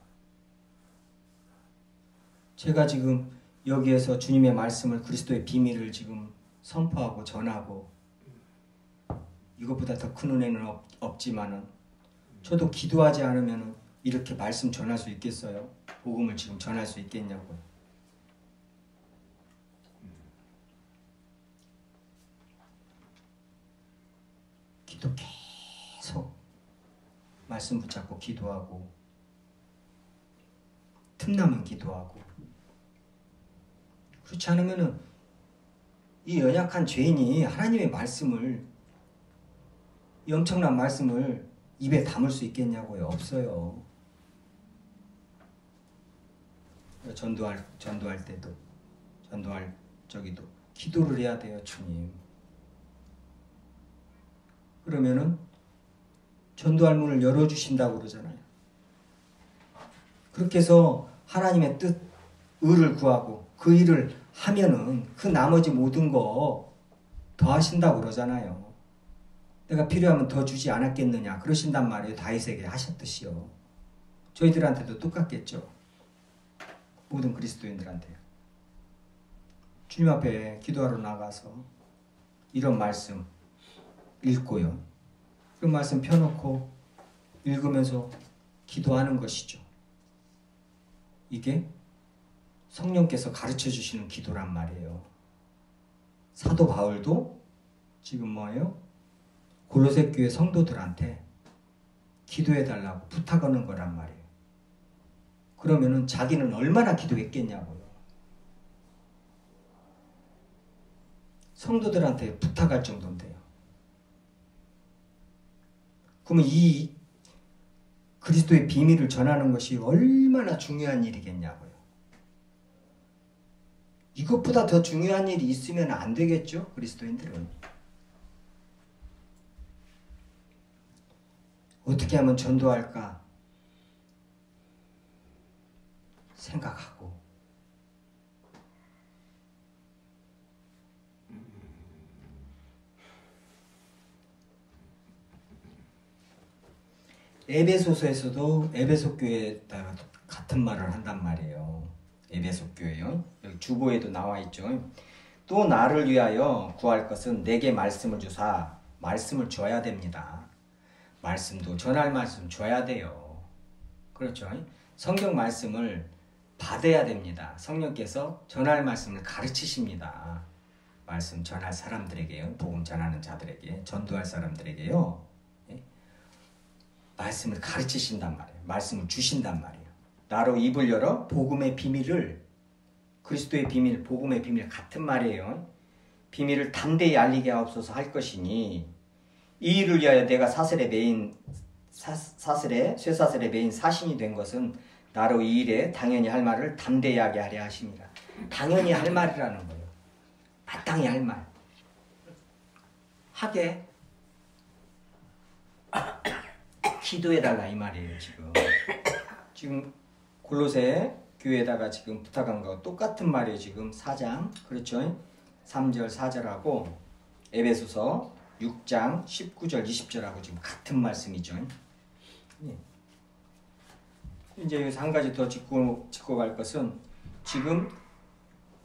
제가 지금 여기에서 주님의 말씀을, 그리스도의 비밀을 지금 선포하고 전하고, 이것보다 더 큰 은혜는 없지만은 저도 기도하지 않으면 이렇게 말씀 전할 수 있겠어요? 복음을 지금 전할 수 있겠냐고요. 기도 계속 말씀 붙잡고 기도하고, 틈나면 기도하고. 그렇지 않으면은 이 연약한 죄인이 하나님의 말씀을, 이 엄청난 말씀을 입에 담을 수 있겠냐고요. 없어요. 전도할 때도, 전도할 저기도 기도를 해야 돼요. 주님, 그러면은 전도할 문을 열어주신다고 그러잖아요. 그렇게 해서 하나님의 뜻, 의를 구하고 그 일을 하면은 그 나머지 모든 거 더 하신다고 그러잖아요. 내가 필요하면 더 주지 않았겠느냐 그러신단 말이에요. 다윗에게 하셨듯이요. 저희들한테도 똑같겠죠. 모든 그리스도인들한테요. 주님 앞에 기도하러 나가서 이런 말씀 읽고요. 그 말씀 펴놓고 읽으면서 기도하는 것이죠. 이게 성령께서 가르쳐 주시는 기도란 말이에요. 사도 바울도 지금 뭐예요? 골로새 교회 성도들한테 기도해 달라고 부탁하는 거란 말이에요. 그러면은 자기는 얼마나 기도했겠냐고요. 성도들한테 부탁할 정도인데요. 그러면 이 그리스도의 비밀을 전하는 것이 얼마나 중요한 일이겠냐고요. 이것보다 더 중요한 일이 있으면 안 되겠죠? 그리스도인들은. 어떻게 하면 전도할까 생각하고 에베소서에서도 에베소 교회에다가 같은 말을 한단 말이에요. 에베소 교회요. 여기 주보에도 나와 있죠. 또 나를 위하여 구할 것은 내게 말씀을 주사 말씀을 줘야 됩니다. 말씀도 전할 말씀 줘야 돼요. 그렇죠. 성경 말씀을 받아야 됩니다. 성령께서 전할 말씀을 가르치십니다. 말씀 전할 사람들에게요. 복음 전하는 자들에게, 전도할 사람들에게요. 말씀을 가르치신단 말이에요. 말씀을 주신단 말이에요. 나로 입을 열어 복음의 비밀을, 그리스도의 비밀, 복음의 비밀 같은 말이에요. 비밀을 담대히 알리게 하옵소서 할 것이니 이 일을 위하여 내가 쇠사슬에 매인 사신이 된 것은 나로 이 일에 당연히 할 말을 담대히 하게 하려 하십니다. 당연히 할 말이라는 거예요. 마땅히 할 말. 하게 기도해달라 이 말이에요. 지금 골로새 교회에다가 지금 부탁한 거 똑같은 말이에요. 지금 4장 그렇죠? 3절 4절하고 에베소서 6장 19절 20절하고 지금 같은 말씀이죠. 이제 여기서 한 가지 더 짚고 갈 것은 지금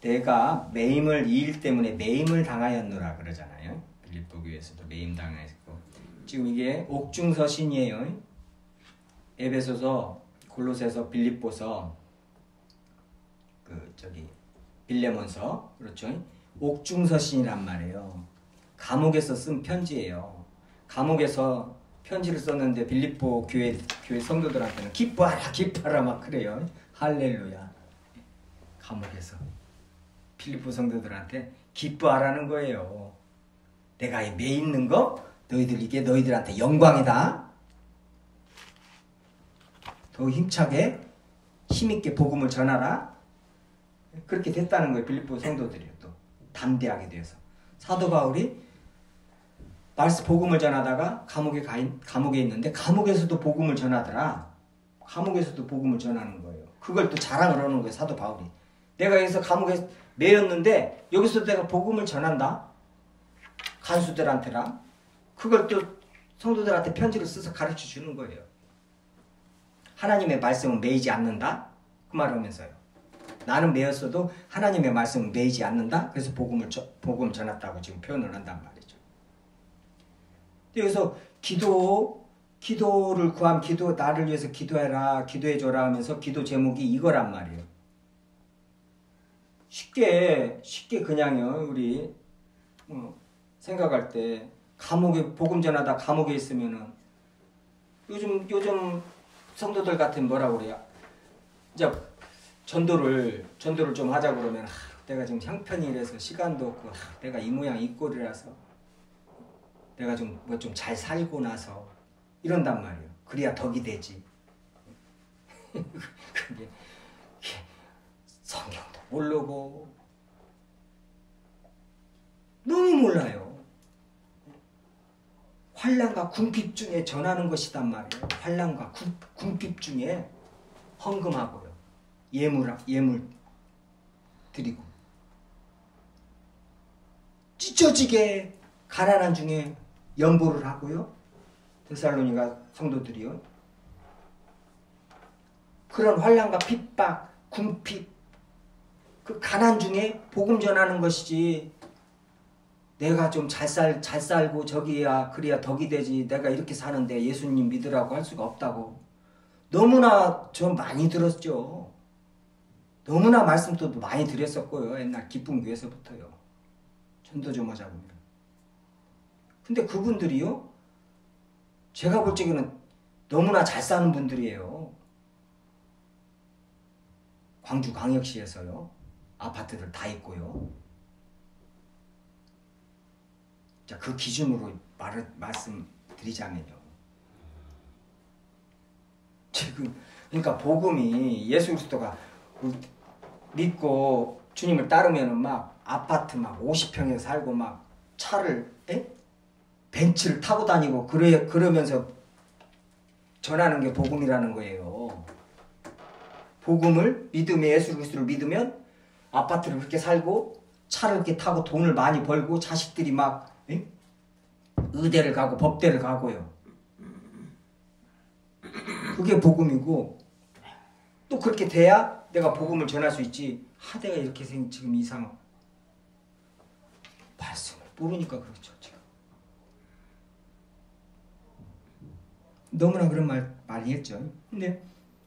내가 매임을 이 일 때문에 매임을 당하였노라 그러잖아요. 빌립보 교회에서도 매임 당했고 지금 이게 옥중서신이에요. 에베소서, 골로새서, 빌립보서, 빌레몬서 그렇죠. 옥중서신이란 말이에요. 감옥에서 쓴 편지예요. 감옥에서 편지를 썼는데 빌립보 교회 성도들한테는 기뻐하라 막 그래요. 할렐루야. 감옥에서 빌립보 성도들한테 기뻐하라는 거예요. 내가 매 있는 거 이게 너희들한테 영광이다. 더 힘차게 힘있게 복음을 전하라. 그렇게 됐다는 거예요. 빌립보 성도들이요. 또 담대하게 되어서 사도 바울이 복음을 전하다가 감옥에 있는데 감옥에서도 복음을 전하더라. 감옥에서도 복음을 전하는 거예요. 그걸 또 자랑을 하는 거예요. 사도 바울이. 내가 여기서 감옥에 매였는데 여기서 내가 복음을 전한다. 간수들한테랑. 그걸 또 성도들한테 편지를 써서 가르쳐 주는 거예요. 하나님의 말씀은 매이지 않는다. 그 말을 하면서요. 나는 매였어도 하나님의 말씀은 매이지 않는다. 그래서 복음 전했다고 지금 표현을 한단 말이죠. 여기서 기도를 나를 위해서 기도해라, 기도해줘라 하면서 기도 제목이 이거란 말이에요. 쉽게 그냥요, 우리 생각할 때 복음 전하다 감옥에 있으면은 요즘 성도들 같은 뭐라고 그래요? 이제 전도를 좀 하자 그러면 내가 지금 형편이 이래서 시간도 없고 내가 이 모양 이 꼴이라서 내가 좀 잘 살고 나서 이런단 말이에요. 그래야 덕이 되지. 그게 성경도 모르고 너무 몰라요. 환난과 궁핍 중에 전하는 것이단 말이에요. 환난과 궁핍 중에 헌금하고요. 예물 드리고 찢어지게 가난한 중에 연보를 하고요. 데살로니가 성도들이요. 그런 환난과 핍박, 궁핍, 그 가난 중에 복음 전하는 것이지 내가 좀 잘 살고 저기야 그래야 덕이 되지 내가 이렇게 사는데 예수님 믿으라고 할 수가 없다고 너무나 좀 많이 들었죠. 너무나 말씀도 많이 드렸었고요. 옛날 기쁨 교회에서부터요. 전도 좀 하자고. 근데 그분들이요. 제가 볼 적에는 너무나 잘 사는 분들이에요. 광주광역시에서요. 아파트들 다 있고요. 자, 그 기준으로 말씀드리자면요. 지금 그러니까 복음이 예수 그리스도가 믿고 주님을 따르면은 막 아파트 막 50평에 살고 막 차를 벤츠를 타고 다니고 그러면서 전하는 게 복음이라는 거예요. 복음을 믿으면 예수 그리스도를 믿으면 아파트를 그렇게 살고 차를 그렇게 타고 돈을 많이 벌고 자식들이 막 의대를 가고 법대를 가고요. 그게 복음이고 또 그렇게 돼야 내가 복음을 전할 수 있지. 내가 이렇게 지금 이상 말씀을 모르니까 그렇죠. 지금. 너무나 그런 말 많이 했죠. 근데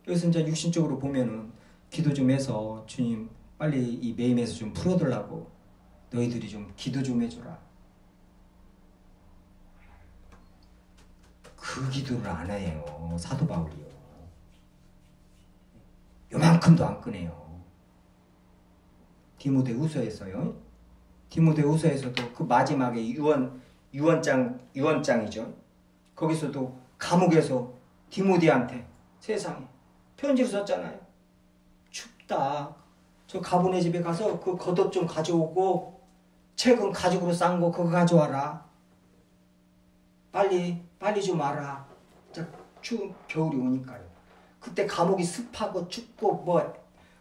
여기서 이제 육신적으로 보면은 기도 좀 해서 주님 빨리 이 매임에서 좀 풀어달라고 너희들이 좀 기도 좀 해줘라. 그 기도를 안 해요. 사도 바울이요. 요만큼도 안 꺼내요. 디모데후서에서요. 디모데후서에서도 그 마지막에 유언장이죠. 거기서도 감옥에서 디모데한테 세상에 편지를 썼잖아요. 춥다. 저 가보네 집에 가서 그 겉옷 좀 가져오고 책은 가죽으로 싼 거 그거 가져와라. 빨리 좀 와라. 추운 겨울이 오니까요. 그때 감옥이 습하고 춥고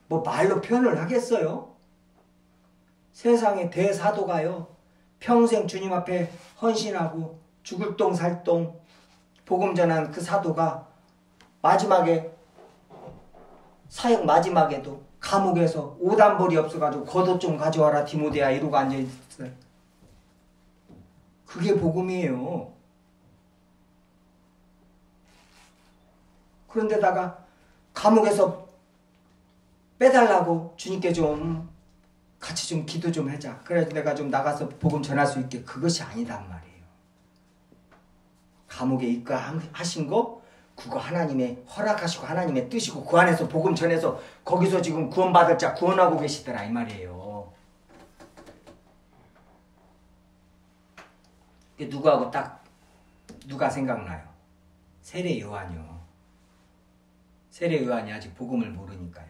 뭐 말로 표현을 하겠어요? 세상에 대사도가요. 평생 주님 앞에 헌신하고 죽을 똥 살 똥 복음 전한 그 사도가 마지막에 사역 마지막에도 감옥에서 오단벌이 없어가지고 겉옷 좀 가져와라 디모데야 이러고 앉아있어요. 그게 복음이에요. 그런데다가 감옥에서 빼달라고 주님께 좀 같이 좀 기도 좀 하자. 그래서 내가 좀 나가서 복음 전할 수 있게. 그것이 아니단 말이에요. 감옥에 입가하신 거 그거 하나님의 허락하시고 하나님의 뜻이고 그 안에서 복음 전해서 거기서 지금 구원받을 자 구원하고 계시더라 이 말이에요. 누구하고 딱 누가 생각나요? 세례 요한이요. 세례 요한이 아직 복음을 모르니까요.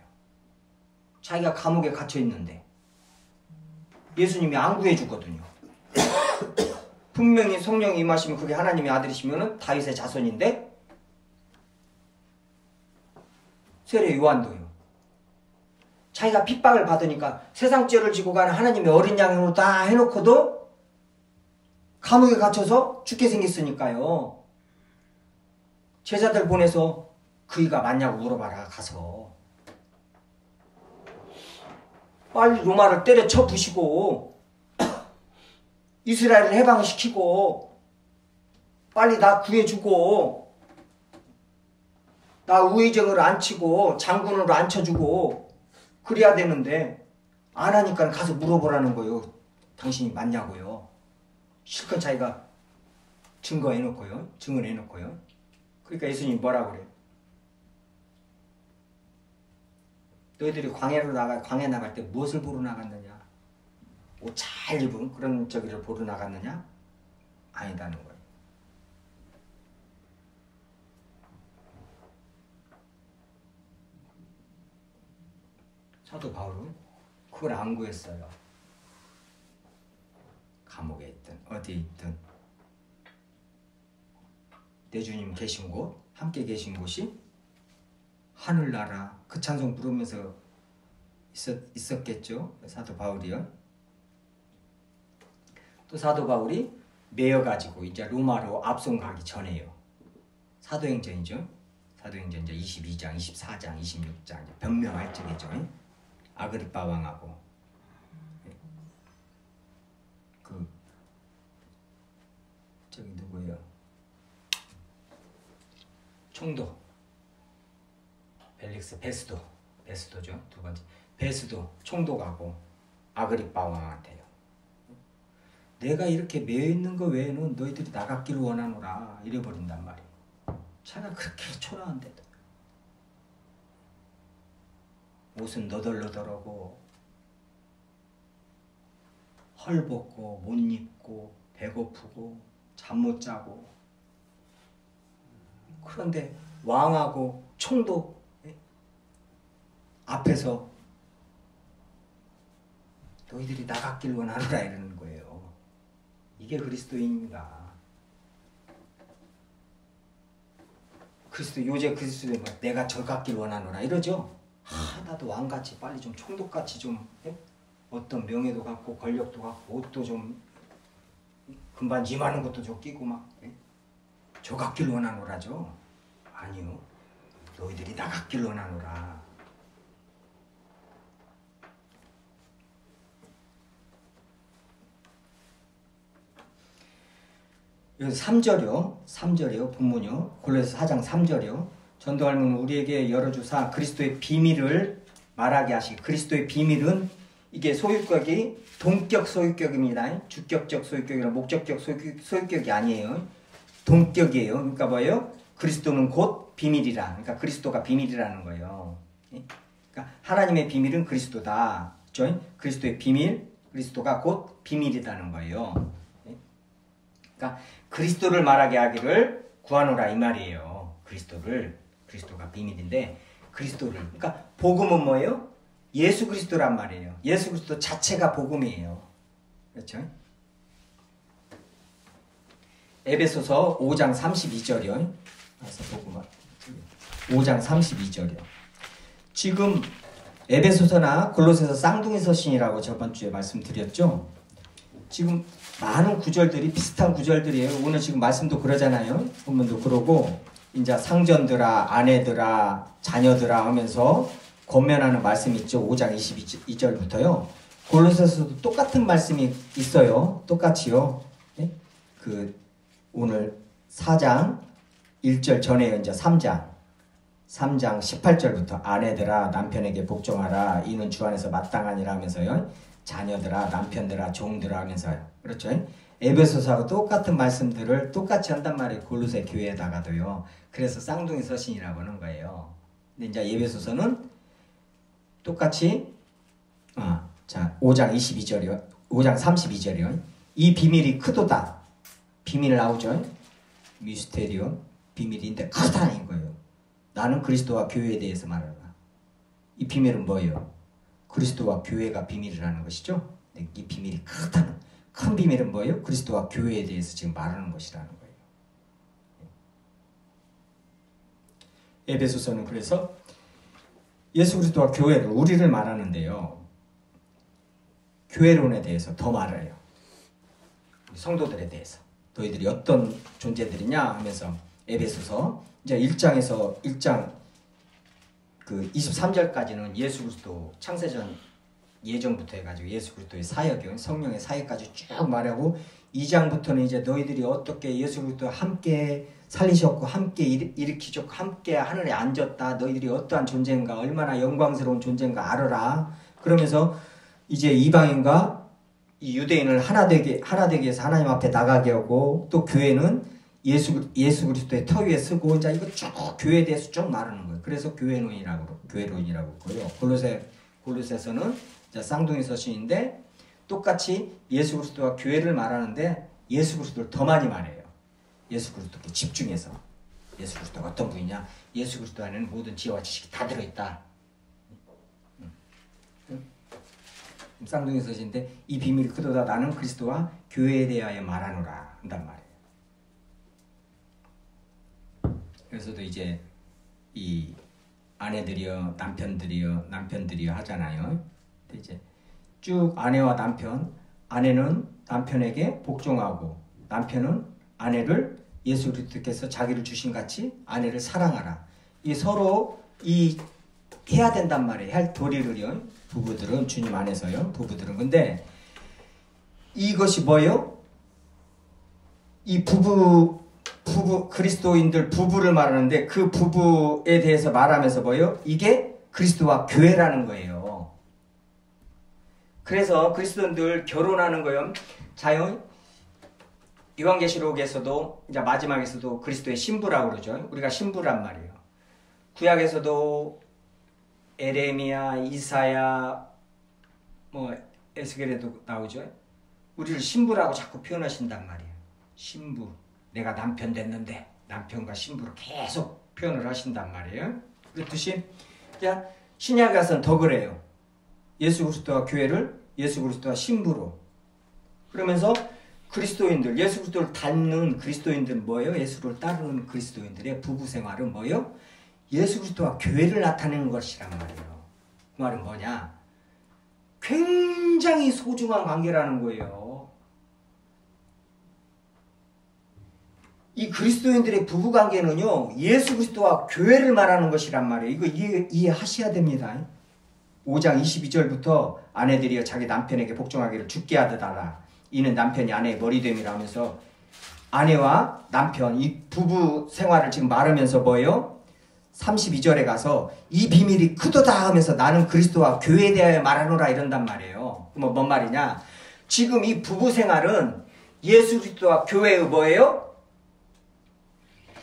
자기가 감옥에 갇혀 있는데 예수님이 안 구해주거든요. 분명히 성령이 임하시면 그게 하나님의 아들이시면 다윗의 자손인데 세례 요한도요. 자기가 핍박을 받으니까 세상 죄를 지고 가는 하나님의 어린 양으로 다 해놓고도 감옥에 갇혀서 죽게 생겼으니까요. 제자들 보내서 그이가 맞냐고 물어봐라 가서. 빨리 로마를 때려쳐 부시고 이스라엘을 해방시키고 빨리 나 구해주고 나 우의정으로 앉히고 장군으로 앉혀주고 그래야 되는데 안 하니까 가서 물어보라는 거예요. 당신이 맞냐고요. 실컷 자기가 증거해놓고요. 증언해놓고요. 그러니까 예수님이 뭐라고 그래요? 너희들이 광야에 나갈 때 무엇을 보러 나갔느냐? 옷 잘 입은 그런 저기를 보러 나갔느냐? 아니다는 거예요. 사도 바울은 그걸 안 구했어요. 감옥에 있든 어디에 있든 내 주님 계신 곳, 함께 계신 곳이 하늘나라 그 찬송 부르면서 있었겠죠. 사도 바울이요. 또 사도 바울이 매여가지고 이제 로마로 앞선 가기 전에요. 사도행전이죠. 사도행전 이제 22장, 24장, 26장 이제 변명할 적이죠. 아그리빠 왕하고 그 저기 누구예요? 총독 벨릭스 베스도죠. 두 번째 베스도 총독하고 아그리빠 왕한테요. 내가 이렇게 매여 있는 거 외에는 너희들이 나갔기를 원하노라 이래버린단 말이에요. 차가 그렇게 초라한데도 옷은 너덜너덜하고 헐벗고 못 입고 배고프고 잠 못 자고 그런데 왕하고 총독 앞에서 너희들이 나갔길 원하노라 이러는 거예요. 이게 그리스도인인가? 요새 그리스도인 뭐 내가 저 같길 원하노라 이러죠. 나도 왕같이 빨리 좀 총독같이 좀 어떤 명예도 갖고 권력도 갖고 옷도 좀 금반 임하는 것도 좀 끼고 막 저 같길 원하노라죠. 아니요. 너희들이 나 같길 원하노라. 여기 3절이요. 본문이요. 골로새 4장 3절이요. 전도할문 우리에게 열어주사 그리스도의 비밀을 말하게 하시기. 그리스도의 비밀은 이게 소유격이 동격 소유격입니다. 주격적 소유격이나 목적격 소유격이 아니에요. 동격이에요. 그러니까 뭐예요? 그리스도는 곧 비밀이라. 그러니까 그리스도가 비밀이라는 거예요. 그러니까 하나님의 비밀은 그리스도다. 그렇죠? 그리스도의 비밀, 그리스도가 곧 비밀이라는 거예요. 그러니까 그리스도를 말하게 하기를 구하노라 이 말이에요. 그리스도가 비밀인데 그리스도를. 그러니까 복음은 뭐예요? 예수 그리스도란 말이에요. 예수 그리스도 자체가 복음이에요. 그렇죠? 에베소서 5장 32절이요. 5장 32절이요. 지금 에베소서나 골로새서 쌍둥이 서신이라고 저번 주에 말씀드렸죠. 지금 많은 구절들이 비슷한 구절들이에요. 오늘 지금 말씀도 그러잖아요. 본문도 그러고 이제 상전들아, 아내들아, 자녀들아 하면서 권면하는 말씀이 있죠. 5장 22절부터요. 골로새서도 똑같은 말씀이 있어요. 똑같이요. 네? 오늘 4장 1절 전에 이제 3장 18절부터 아내들아 남편에게 복종하라 이는 주 안에서 마땅하니라 하면서요. 자녀들아 남편들아 종들아 하면서요. 그렇죠? 에베소서하고 똑같은 말씀들을 똑같이 한단 말이에요. 골로새 교회에다가도요. 그래서 쌍둥이 서신이라고 하는 거예요. 근데 이제 에베소서는 똑같이 5장 22절이요. 5장 32절이요. 이 비밀이 크도다. 비밀 나오죠. 미스테리온 비밀인데 크다는 거예요. 나는 그리스도와 교회에 대해서 말하라. 이 비밀은 뭐예요? 그리스도와 교회가 비밀이라는 것이죠. 이 비밀이 크다는 큰 비밀은 뭐예요? 그리스도와 교회에 대해서 지금 말하는 것이라는 거예요. 에베소서는 그래서 예수 그리스도와 교회를 우리를 말하는데요. 교회론에 대해서 더 말해요. 성도들에 대해서. 너희들이 어떤 존재들이냐 하면서 에베소서 이제 1장 23절까지는 예수 그리스도 창세전 예정부터 해가지고 예수 그리스도의 사역이요. 성령의 사역까지 쭉 말하고 2장부터는 이제 너희들이 어떻게 예수 그리스도와 함께 살리셨고 함께 일으키셨고 함께 하늘에 앉았다. 너희들이 어떠한 존재인가 얼마나 영광스러운 존재인가 알아라. 그러면서 이제 이방인과 이 유대인을 하나 되게 해서 하나님 앞에 나가게 하고 또 교회는 예수 그리스도의 터 위에 서고 이제 이거 쭉 교회에 대해서 쭉 말하는 거예요. 그래서 교회론이라고 그러고요. 골로새서는 쌍둥이 서신인데 똑같이 예수 그리스도와 교회를 말하는데 예수 그리스도를 더 많이 말해요. 예수 그리스도께 집중해서. 예수 그리스도가 어떤 분이냐? 예수 그리스도 안에는 모든 지혜와 지식이 다 들어있다. 쌍둥이 서신인데 이 비밀이 크도다. 나는 그리스도와 교회에 대하여 말하노라 한단 말이에요. 그래서도 이제 이 아내들이여 남편들이여 하잖아요. 근데 이제 쭉 아내와 남편, 아내는 남편에게 복종하고 남편은 아내를 예수 그리스도께서 자기를 주신 같이 아내를 사랑하라. 이 서로 해야 된단 말이에요. 할 도리를요. 부부들은 주님 안에서요. 부부들은 근데 이것이 뭐예요? 이 부부 그리스도인들 부부를 말하는데 그 부부에 대해서 말하면서 뭐예요? 이게 그리스도와 교회라는 거예요. 그래서 그리스도인들 결혼하는 거요. 자연 요한계시록에서도 이제 마지막에서도 그리스도의 신부라고 그러죠. 우리가 신부란 말이에요. 구약에서도 에레미야, 이사야, 에스겔에도 나오죠. 우리를 신부라고 자꾸 표현하신단 말이에요. 신부. 내가 남편 됐는데 남편과 신부로 계속 표현을 하신단 말이에요. 그렇듯이 신약에 가서는 더 그래요. 예수 그리스도와 교회를 예수 그리스도와 신부로. 그러면서 그리스도인들, 예수 그리스도를 닮는 그리스도인들은 뭐예요? 예수를 따르는 그리스도인들의 부부 생활은 뭐예요? 예수 그리스도와 교회를 나타내는 것이란 말이에요. 그 말은 뭐냐? 굉장히 소중한 관계라는 거예요. 이 그리스도인들의 부부 관계는요, 예수 그리스도와 교회를 말하는 것이란 말이에요. 이거 이해하셔야 됩니다. 5장 22절부터 아내들이여 자기 남편에게 복종하기를 죽게 하듯 하라. 이는 남편이 아내의 머리됨이라 하면서 아내와 남편 이 부부 생활을 지금 말하면서 뭐예요? 32절에 가서 이 비밀이 크도다 하면서 나는 그리스도와 교회에 대하여 말하노라 이런단 말이에요. 그럼 뭔 말이냐? 지금 이 부부 생활은 예수 그리스도와 교회의 뭐예요?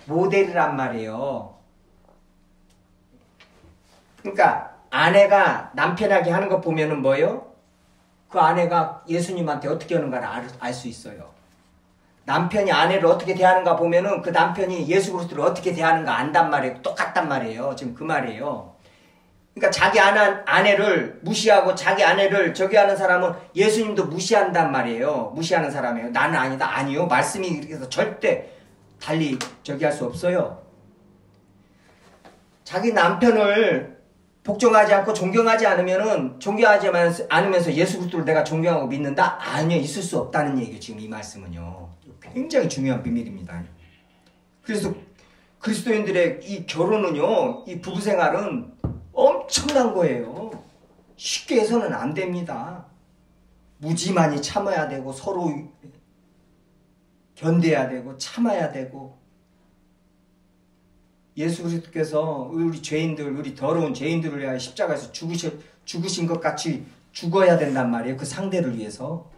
모델이란 말이에요. 그러니까 아내가 남편에게 하는 거 보면은 뭐예요? 그 아내가 예수님한테 어떻게 하는가를 알 수 있어요. 남편이 아내를 어떻게 대하는가 보면은 그 남편이 예수 그리스도를 어떻게 대하는가 안단 말이에요. 똑같단 말이에요. 지금 그 말이에요. 그러니까 자기 아내를 무시하고 자기 아내를 저기 하는 사람은 예수님도 무시한단 말이에요. 무시하는 사람이에요. 나는 아니다. 아니요. 말씀이 이렇게 해서 절대 달리 저기 할 수 없어요. 자기 남편을 복종하지 않고 존경하지 않으면은 존경하지 않으면서 예수 그리스도를 내가 존경하고 믿는다? 아니요. 있을 수 없다는 얘기예요. 지금 이 말씀은요. 굉장히 중요한 비밀입니다. 그래서 그리스도인들의 이 결혼은요, 이 부부 생활은 엄청난 거예요. 쉽게 해서는 안 됩니다. 무지만이 참아야 되고 서로 견뎌야 되고 참아야 되고 예수 그리스도께서 우리 죄인들, 우리 더러운 죄인들을 위하여 십자가에서 죽으신 것 같이 죽어야 된단 말이에요. 그 상대를 위해서.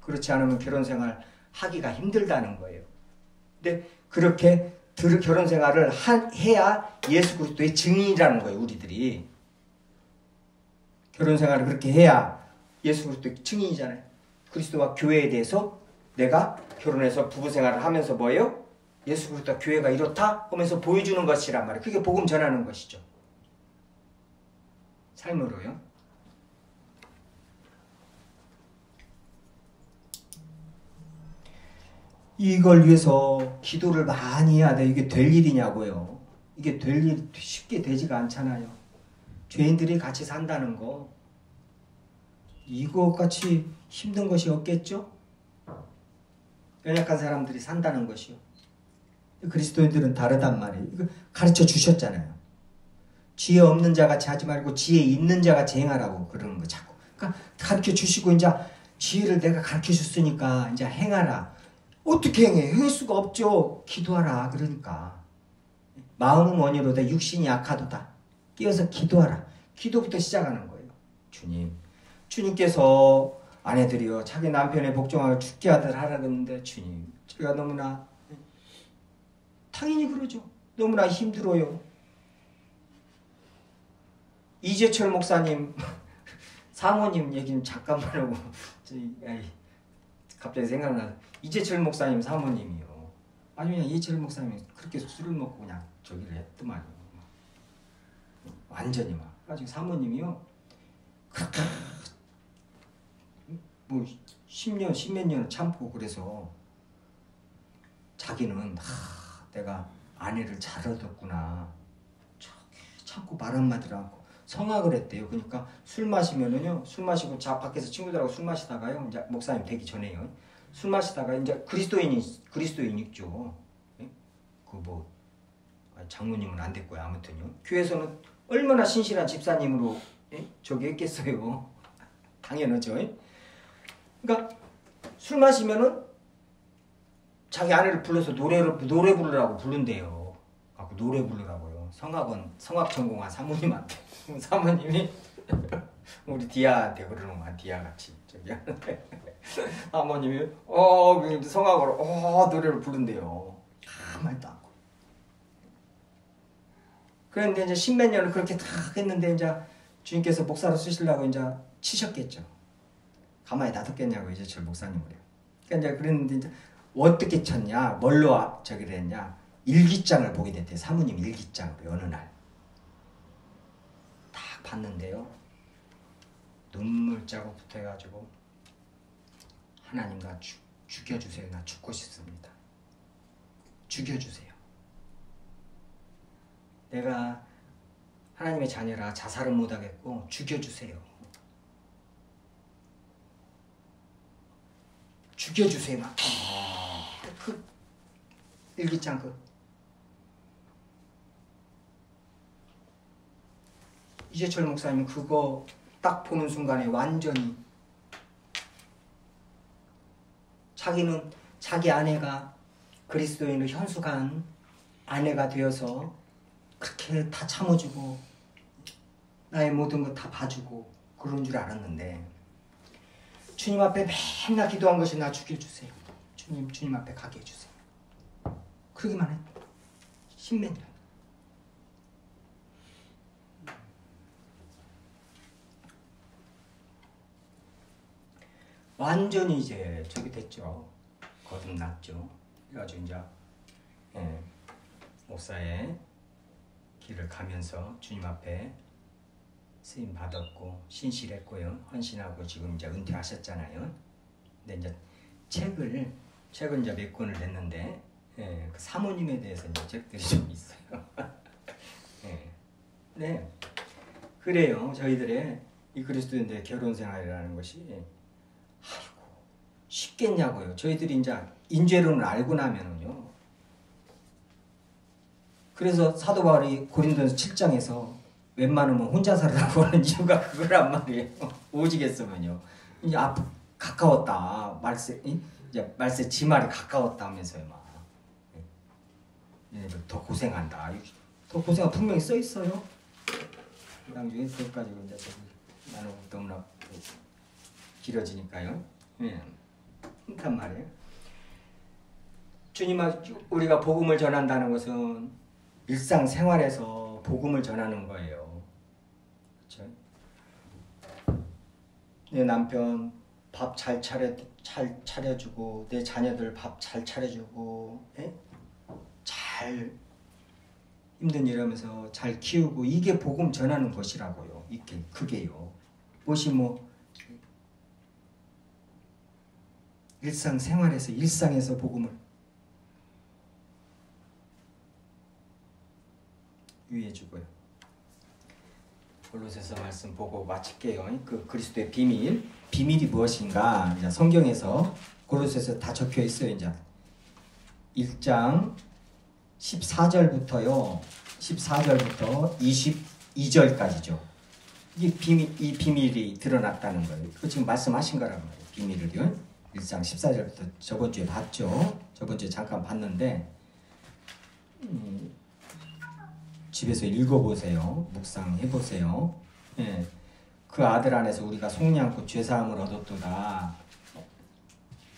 그렇지 않으면 결혼 생활 하기가 힘들다는 거예요. 근데 그렇게 결혼 생활을 해야 예수 그리스도의 증인이라는 거예요. 우리들이. 결혼 생활을 그렇게 해야 예수 그리스도의 증인이잖아요. 그리스도와 교회에 대해서 내가 결혼해서 부부 생활을 하면서 뭐예요? 예수 그리스도와 교회가 이렇다 하면서 보여주는 것이란 말이에요. 그게 복음 전하는 것이죠. 삶으로요. 이걸 위해서 기도를 많이 해야 돼. 이게 될 일이냐고요. 이게 될 일 쉽게 되지가 않잖아요. 죄인들이 같이 산다는 거. 이거 같이 힘든 것이 없겠죠? 연약한 사람들이 산다는 것이요. 그리스도인들은 다르단 말이에요. 이거 가르쳐 주셨잖아요. 지혜 없는 자 같이 하지 말고 지혜 있는 자 같이 행하라고 그러는 거 자꾸. 그러니까 가르쳐 주시고 이제 지혜를 내가 가르쳐 줬으니까 이제 행하라. 어떻게 행해? 행할 수가 없죠. 기도하라. 그러니까. 마음은 원이로다 육신이 약하도다. 끼어서 기도하라. 기도부터 시작하는 거예요. 주님께서 아내들이요 자기 남편의 복종하여 죽게 하듯 하라 그랬는데 주님 제가 너무나 당연히 그러죠. 너무나 힘들어요. 이재철 목사님 사모님 얘기 좀 잠깐만 하고 갑자기 생각나서 이재철 목사님 사모님이요. 아니 그냥 이재철 목사님이 그렇게 술을 먹고 그냥 저기를 했더만요. 완전히 막. 가지고 사모님이요. 그렇게 뭐 10년, 10몇 년을 참고 그래서 자기는 내가 아내를 잘 얻었구나. 참고 말 한마디를 않고 성악을 했대요. 그러니까 술 마시면은요, 술 마시고 밖에서 친구들하고 술 마시다가요, 이제 목사님 되기 전에요. 술 마시다가 이제 그리스도인 있죠. 그 뭐 장모님은 안 됐고요. 아무튼요. 교회에서는 얼마나 신실한 집사님으로 저기 했겠어요. 당연하죠. 그러니까 술 마시면은 자기 아내를 불러서 노래 부르라고 부른대요. 갖고 노래 부르라고요. 성악 전공한 사모님한테. 사모님이 우리 디아한테 그러는 거야. 디아 같이 저기 하는데 사모님이 성악으로 노래를 부른대요. 아무것도 않고. 그런데 이제 십몇 년을 그렇게 다 했는데 이제 주님께서 목사로 쓰시려고 이제 치셨겠죠. 가만히 놔뒀겠냐고 이재철 목사님을. 그러니까 이제 그랬는데 이제 어떻게 쳤냐, 뭘로 저기를 했냐, 일기장을 보게 됐대요. 사모님 일기장을 어느 날 딱 봤는데요. 눈물 자국부터 해가지고 하나님 나 죽여주세요. 나 죽고 싶습니다. 죽여주세요. 내가 하나님의 자녀라 자살은 못하겠고 죽여주세요. 죽여주세요. 막 그 일기장 이재철 목사님 그거 딱 보는 순간에 완전히 자기는 자기 아내가 그리스도인을 현숙한 아내가 되어서 그렇게 다 참아주고 나의 모든 것 다 봐주고 그런 줄 알았는데 주님 앞에 맨날 기도한 것이 나 죽여주세요. 주님 앞에 가게 해주세요. 그러기만 했다. 십몇 년. 완전히 이제 저기 됐죠. 거듭났죠. 그래가지고 이제 목사의 길을 가면서 주님 앞에 쓰임 받았고 신실했고요. 헌신하고 지금 이제 은퇴하셨잖아요. 근데 이제 책을 이제 몇 권을 냈는데 그 사모님에 대해서 이제 책들이 좀 있어요. 네, 그래요. 저희들의 이 그리스도인들의 결혼 생활이라는 것이 아이고 쉽겠냐고요. 저희들이 이제 인죄론을 알고 나면은요. 그래서 사도 바울이 고린도서 7장에서 웬만하면 혼자 살으라고 하는 이유가 그거란 말이에요. 오지겠으면요. 이제 가까웠다. 말세 지 말이 가까웠다 하면서요. 막. 얘네들 더 고생한다. 더 고생은 분명히 써 있어요. 나중에 그것 가지고 이제 나는 너무나 길어지니까요. 그렇단 말이에요. 주님, 우리가 복음을 전한다는 것은 일상생활에서 복음을 전하는 거예요. 그렇죠? 내 남편 밥 잘 차려주고 내 자녀들 밥 잘 차려주고 잘 힘든 일 하면서 잘 키우고 이게 복음 전하는 것이라고요. 그게요. 무엇이 일상생활에서 일상에서 복음을 유의해주고요. 골로새서 말씀 보고 마칠게요. 그 그리스도의 비밀이 무엇인가? 이제 성경에서 골로새서 다 적혀 있어요. 이제 1장 14절부터 22절까지죠. 이 비밀이 드러났다는 거예요. 그 지금 말씀하신 거란 말이에요. 비밀을요. 1장 14절부터 저번 주에 봤죠. 저번 주에 잠깐 봤는데 집에서 읽어보세요. 묵상해보세요. 그 아들 안에서 우리가 속리 않고 죄사함을 얻었도다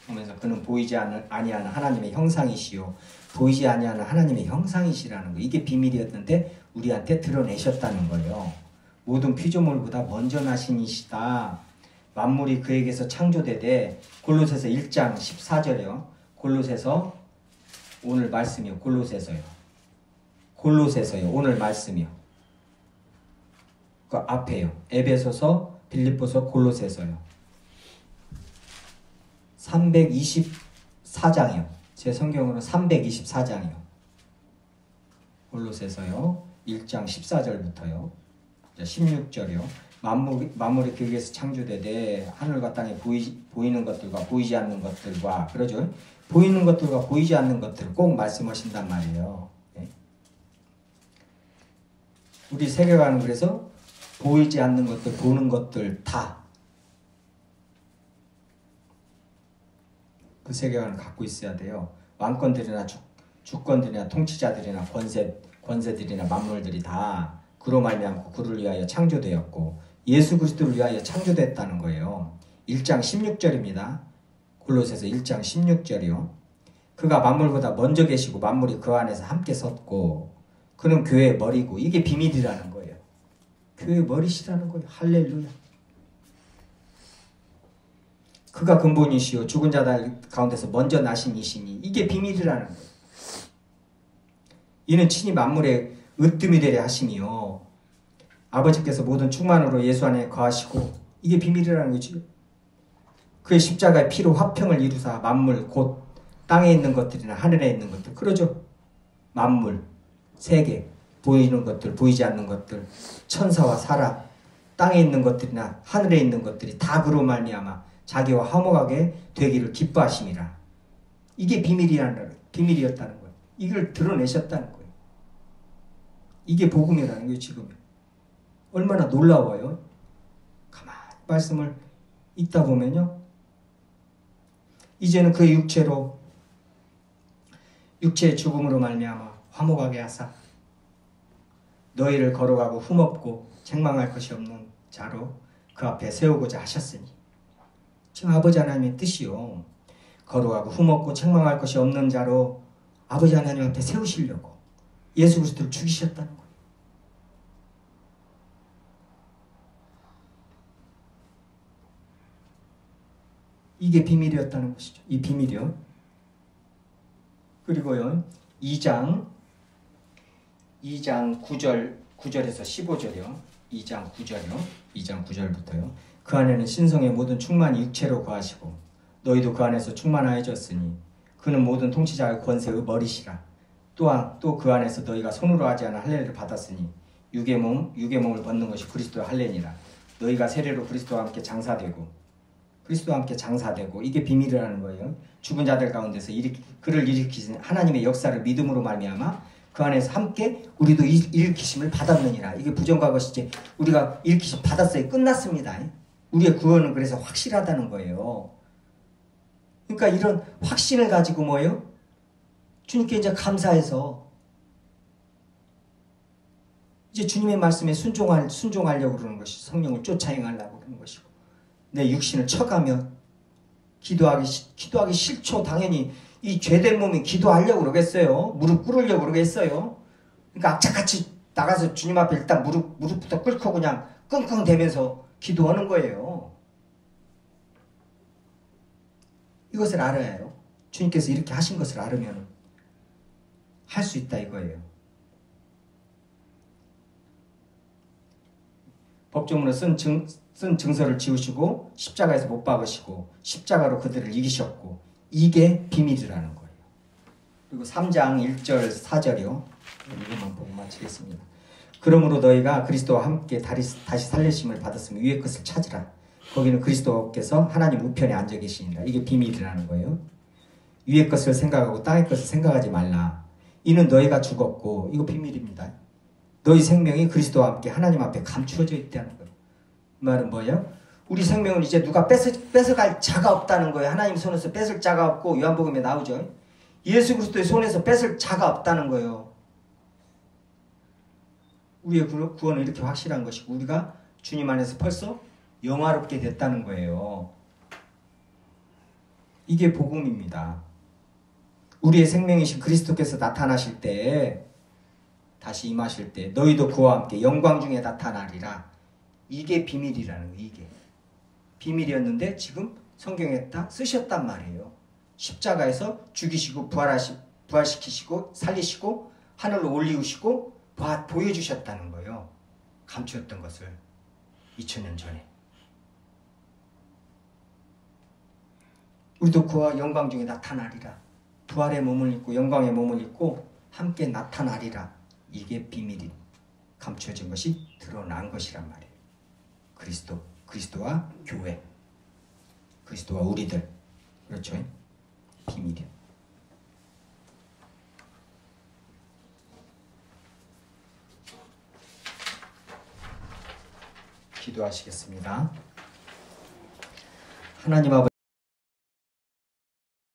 하면서 그는 보이지 아니하는 하나님의 형상이시요 보이지 아니하는 하나님의 형상이시라는 거. 이게 비밀이었는데 우리한테 드러내셨다는 거예요. 모든 피조물보다 먼저 나신 이시다. 만물이 그에게서 창조되되 골로새서 1장 14절이요. 골로새서 오늘 말씀이요. 골로새서요. 오늘 말씀이요. 그 앞에요. 에베소서, 빌립보서, 골로새서요. 324장이요. 제 성경으로 324장이요. 골로새서요. 1장 14절부터요. 16절이요. 만물이 그에게서 창조되되 하늘과 땅에 보이는 것들과 보이지 않는 것들과 그러죠. 보이는 것들과 보이지 않는 것들을 꼭 말씀하신단 말이에요. 우리 세계관은 그래서 보이지 않는 것들, 보는 것들 다 그 세계관을 갖고 있어야 돼요. 왕권들이나 주권들이나 통치자들이나 권세들이나 만물들이 다 그로 말미암고 그를 위하여 창조되었고 예수 그리스도를 위하여 창조됐다는 거예요. 1장 16절입니다. 골로새서 1장 16절이요. 그가 만물보다 먼저 계시고 만물이 그 안에서 함께 섰고 그는 교회의 머리고 이게 비밀이라는 거예요. 교회의 머리시라는 거예요. 할렐루야. 그가 근본이시요 죽은 자들 가운데서 먼저 나신 이시니 이게 비밀이라는 거예요. 이는 친히 만물의 으뜸이 되려 하심이요 아버지께서 모든 충만으로 예수 안에 거하시고 이게 비밀이라는 거지. 그의 십자가의 피로 화평을 이루사 만물 곧 땅에 있는 것들이나 하늘에 있는 것들, 그러죠. 만물, 세계, 보이는 것들, 보이지 않는 것들, 천사와 사람, 땅에 있는 것들이나 하늘에 있는 것들이 다 그로 말미암아 자기와 화목하게 되기를 기뻐하심이라. 이게 비밀이었다는 거예요. 이걸 드러내셨다는 거예요. 이게 복음이라는 거예요. 지금 얼마나 놀라워요. 가만히 말씀을 읽다 보면요, 이제는 그의 육체의 죽음으로 말미암아 화목하게 하사 너희를 거룩하고 흠없고 책망할 것이 없는 자로 그 앞에 세우고자 하셨으니. 지금 아버지 하나님의 뜻이요, 거룩하고 흠없고 책망할 것이 없는 자로 아버지 하나님 앞에 세우시려고 예수 그리스도를 죽이셨다는 거예요. 이게 비밀이었다는 것이죠. 이 비밀이요. 그리고요, 2장 9절에서 15절이요. 2장 9절부터요. 그 안에는 신성의 모든 충만이 육체로 거하시고 너희도 그 안에서 충만하여졌으니 그는 모든 통치자의 권세의 머리시라. 또한 또 그 안에서 너희가 손으로 하지 않은 할례를 받았으니 육의 몸을 벗는 것이 그리스도의 할례니라. 너희가 세례로 그리스도와 함께 장사되고 이게 비밀이라는 거예요. 죽은 자들 가운데서 그를 일으키신 하나님의 역사를 믿음으로 말미암아 그 안에서 함께 우리도 일으키심을 받았느니라. 이게 부정과거시제. 우리가 일으키심 받았어요. 끝났습니다. 우리의 구원은 그래서 확실하다는 거예요. 그러니까 이런 확신을 가지고 뭐예요? 주님께 이제 감사해서 이제 주님의 말씀에 순종하려고 그러는 것이, 성령을 쫓아 행하려고 그러는 것이고, 내 육신을 쳐가며 기도하기 싫죠. 당연히 이 죄된 몸이 기도하려고 그러겠어요. 무릎 꿇으려고 그러겠어요. 그러니까 악착같이 나가서 주님 앞에 일단 무릎부터 꿇고 그냥 끙끙대면서 기도하는 거예요. 이것을 알아야 해요. 주님께서 이렇게 하신 것을 알으면 할 수 있다 이거예요. 법조문을 쓴 증서를 지우시고 십자가에서 못 박으시고 십자가로 그들을 이기셨고, 이게 비밀이라는 거예요. 그리고 3장 1절 4절이요. 이것만 보고 마치겠습니다. 그러므로 너희가 그리스도와 함께 다시 살리심을 받았으면 위의 것을 찾으라. 거기는 그리스도께서 하나님 우편에 앉아 계시니라. 이게 비밀이라는 거예요. 위의 것을 생각하고 땅의 것을 생각하지 말라. 이는 너희가 죽었고, 이거 비밀입니다. 너희 생명이 그리스도와 함께 하나님 앞에 감추어져 있다는 거예요. 이 말은 뭐예요? 우리 생명은 이제 누가 뺏어갈 자가 없다는 거예요. 하나님 손에서 뺏을 자가 없고, 요한복음에 나오죠. 예수 그리스도의 손에서 뺏을 자가 없다는 거예요. 우리의 구원은 이렇게 확실한 것이고, 우리가 주님 안에서 벌써 영화롭게 됐다는 거예요. 이게 복음입니다. 우리의 생명이신 그리스도께서 나타나실 때, 다시 임하실 때 너희도 그와 함께 영광 중에 나타나리라. 이게 비밀이라는 거예요. 이게 비밀이었는데 지금 성경에 딱 쓰셨단 말이에요. 십자가에서 죽이시고 부활시키시고 살리시고 하늘로 올리우시고 보여주셨다는 거예요. 감추었던 것을 2000년 전에. 우리도 그와 영광 중에 나타나리라. 부활의 몸을 입고 영광의 몸을 입고 함께 나타나리라. 이게 비밀이 감춰진 것이 드러난 것이란 말이에요. 그리스도와 교회, 그리스도와 우리들, 그렇죠? 비밀이요. 기도하시겠습니다. 하나님 아버지,